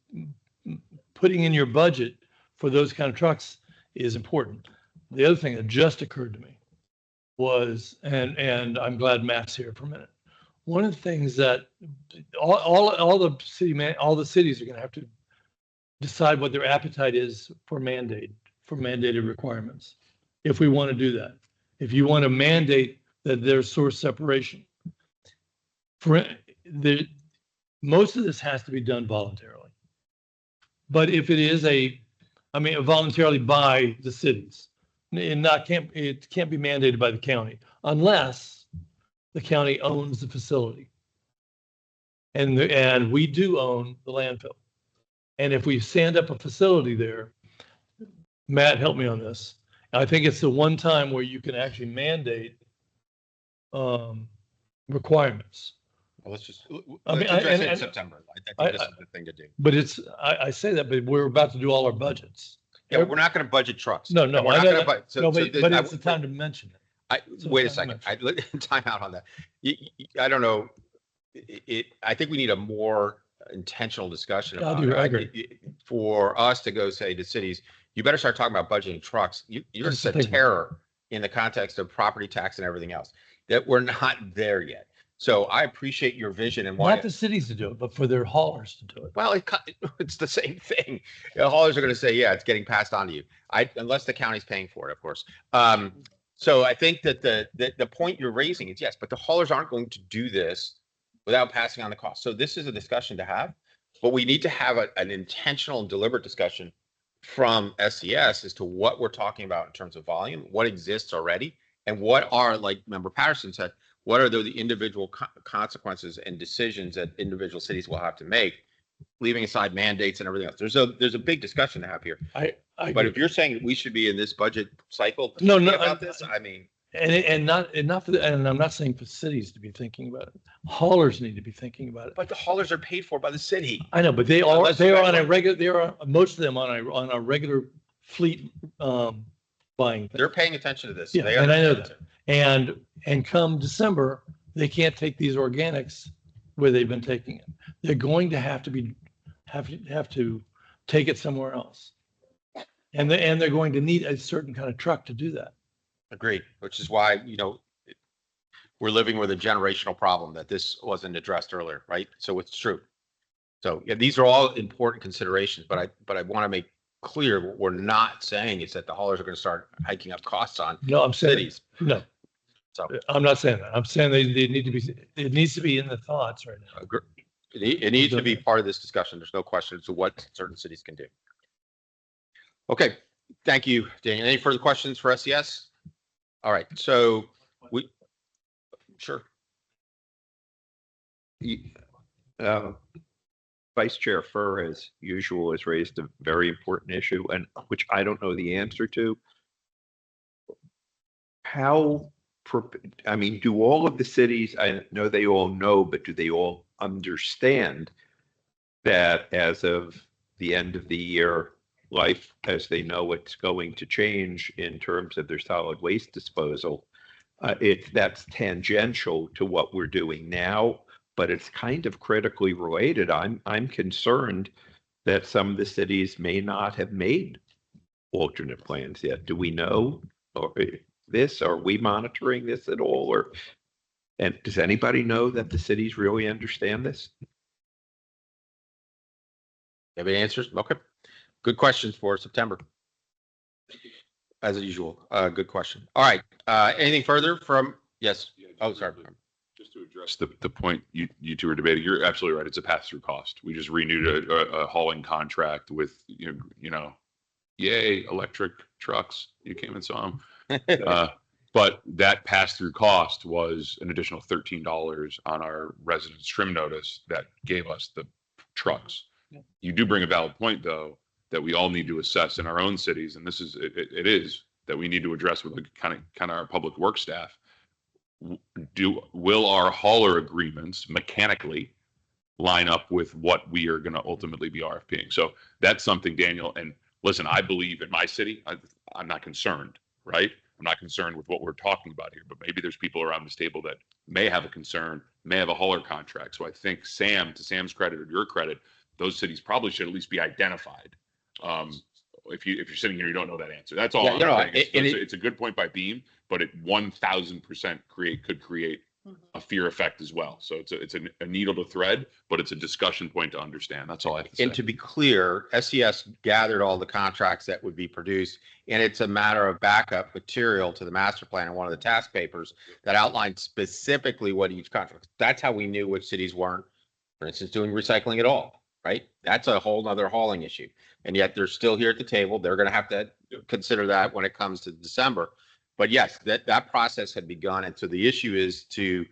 putting in your budget for those kind of trucks is important. The other thing that just occurred to me was, and I'm glad Matt's here for a minute. One of the things that all the cities are going to have to decide what their appetite is for mandated requirements. If we want to do that, if you want to mandate that there's source separation, most of this has to be done voluntarily. But if it is voluntarily by the cities, it can't be mandated by the county unless the county owns the facility. And we do own the landfill. And if we stand up a facility there, Matt, help me on this. I think it's the one time where you can actually mandate requirements. Well, let's address it in September. I think this is the thing to do. But I say that, but we're about to do all our budgets. Yeah, we're not going to budget trucks. No, we're not going to budget. But it's the time to mention it. Wait a second. Time out on that. I don't know. I think we need a more intentional discussion about it. I agree. For us to go say to cities, you better start talking about budgeting trucks. You're going to set terror in the context of property tax and everything else. That we're not there yet. So I appreciate your vision and why. Not the cities to do it, but for their haulers to do it. Well, it's the same thing. The haulers are going to say, yeah, it's getting passed on to you. Unless the county's paying for it, of course. So I think that the point you're raising is yes, but the haulers aren't going to do this without passing on the cost. So this is a discussion to have, but we need to have an intentional and deliberate discussion from SCS as to what we're talking about in terms of volume, what exists already, and what are, like Member Patterson said, what are the individual consequences and decisions that individual cities will have to make, leaving aside mandates and everything else. There's a big discussion to have here. But if you're saying we should be in this budget cycle about this, I mean, and I'm not saying for cities to be thinking about it. Haulers need to be thinking about it. But the haulers are paid for by the city. I know, but they are on a regular. They are, most of them on a regular fleet buying thing. They're paying attention to this. Yeah, and I know that. And come December, they can't take these organics where they've been taking it. they're going to have to take it somewhere else. And they're going to need a certain kind of truck to do that. Agreed, which is why, we're living with a generational problem that this wasn't addressed earlier, right? So it's true. So yeah, these are all important considerations, but I want to make clear what we're not saying is that the haulers are going to start hiking up costs on No, I'm saying, cities. no, So I'm not saying that. I'm saying they need to be, it needs to be in the thoughts right now. it needs to be part of this discussion. There's no question as to what certain cities can do. Okay, thank you, Daniel. Any further questions for SES? All right, so sure. Vice Chair Furr, as usual, has raised a very important issue, and which I don't know the answer to. Do all of the cities, I know they all know, but do they all understand that as of the end of the year, life as they know it's going to change in terms of their solid waste disposal? That's tangential to what we're doing now, but it's kind of critically related. I'm concerned that some of the cities may not have made alternate plans yet. Do we know this? Are we monitoring this at all? And does anybody know that the cities really understand this? Have any answers? Okay. Good questions for September. As usual, good question. All right. Anything further from? Yes. Oh, sorry. Just to address the point you two were debating, you're absolutely right. It's a pass-through cost. We just renewed a hauling contract with, yay, electric trucks. You came and saw them. But that pass-through cost was an additional $13 on our residence trim notice that gave us the trucks. You do bring a valid point, though, that we all need to assess in our own cities, and this is it is that we need to address with kind of our public works staff. Will our hauler agreements mechanically line up with what we are going to ultimately be RFPing? So that's something, Daniel. And listen, I believe in my city, I'm not concerned, right? I'm not concerned with what we're talking about here, but maybe there's people around this table that may have a concern, may have a hauler contract. So I think to Sam's credit or your credit, those cities probably should at least be identified. If you're sitting here, you don't know that answer. That's all. I'm saying. It's a good point by Beam, but it 1,000% could create a fear effect as well. So it's a needle to thread, but it's a discussion point to understand. That's all I have to say. And to be clear, SES gathered all the contracts that would be produced, and it's a matter of backup material to the master plan and one of the task papers that outlined specifically what each contract. That's how we knew which cities weren't, for instance, doing recycling at all, right? That's a whole nother hauling issue. And yet they're still here at the table. They're going to have to consider that when it comes to December. But yes, that process had begun. And so the issue is to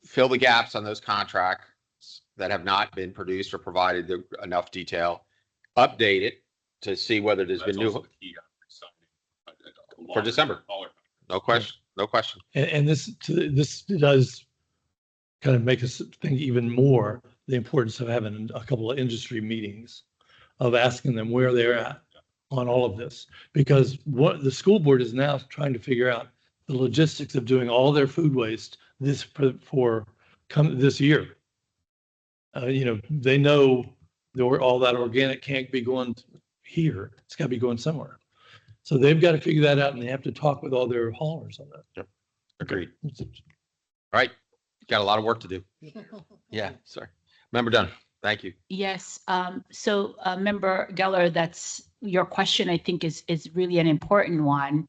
fill the gaps on those contracts that have not been produced or provided enough detail, update it to see whether there's been new for December. No question. No question. And this does kind of make us think even more the importance of having a couple of industry meetings, of asking them where they're at on all of this, because what the school board is now trying to figure out the logistics of doing all their food waste this year. They know all that organic can't be going here. It's got to be going somewhere. So they've got to figure that out, and they have to talk with all their haulers on that. Yep. Agreed. All right. Got a lot of work to do. Yeah. Sorry. Member Dunn. Thank you. Yes. So Member Geller, that's your question, I think is really an important one.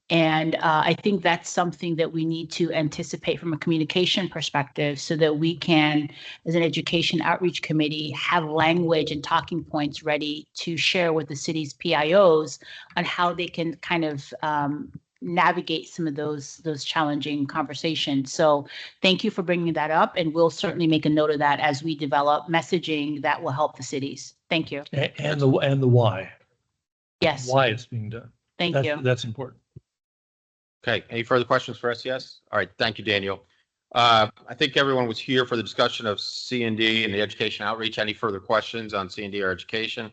And I think that's something that we need to anticipate from a communication perspective so that we can, as an education outreach committee, have language and talking points ready to share with the city's PIOs on how they can kind of navigate some of those challenging conversations. So thank you for bringing that up, and we'll certainly make a note of that as we develop messaging that will help the cities. Thank you. And the why. Yes. Why it's being done. Thank you. That's important. Okay. Any further questions for SES? All right. Thank you, Daniel. I think everyone was here for the discussion of C&D and the education outreach. Any further questions on C&D or education?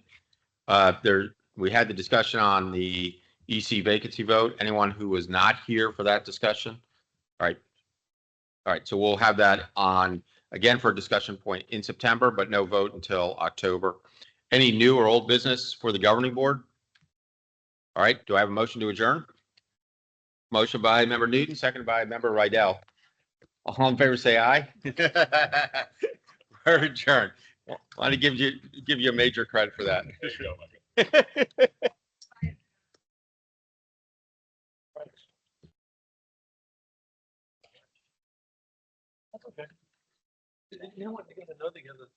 We had the discussion on the EC vacancy vote. Anyone who was not here for that discussion? All right. So we'll have that on again for a discussion point in September, but no vote until October. Any new or old business for the governing board? All right, do I have a motion to adjourn? Motion by member Newton, seconded by member Rydell. All in favor, say aye. We're adjourned. Want to give you a major credit for that. That's okay. You know what? They got another together.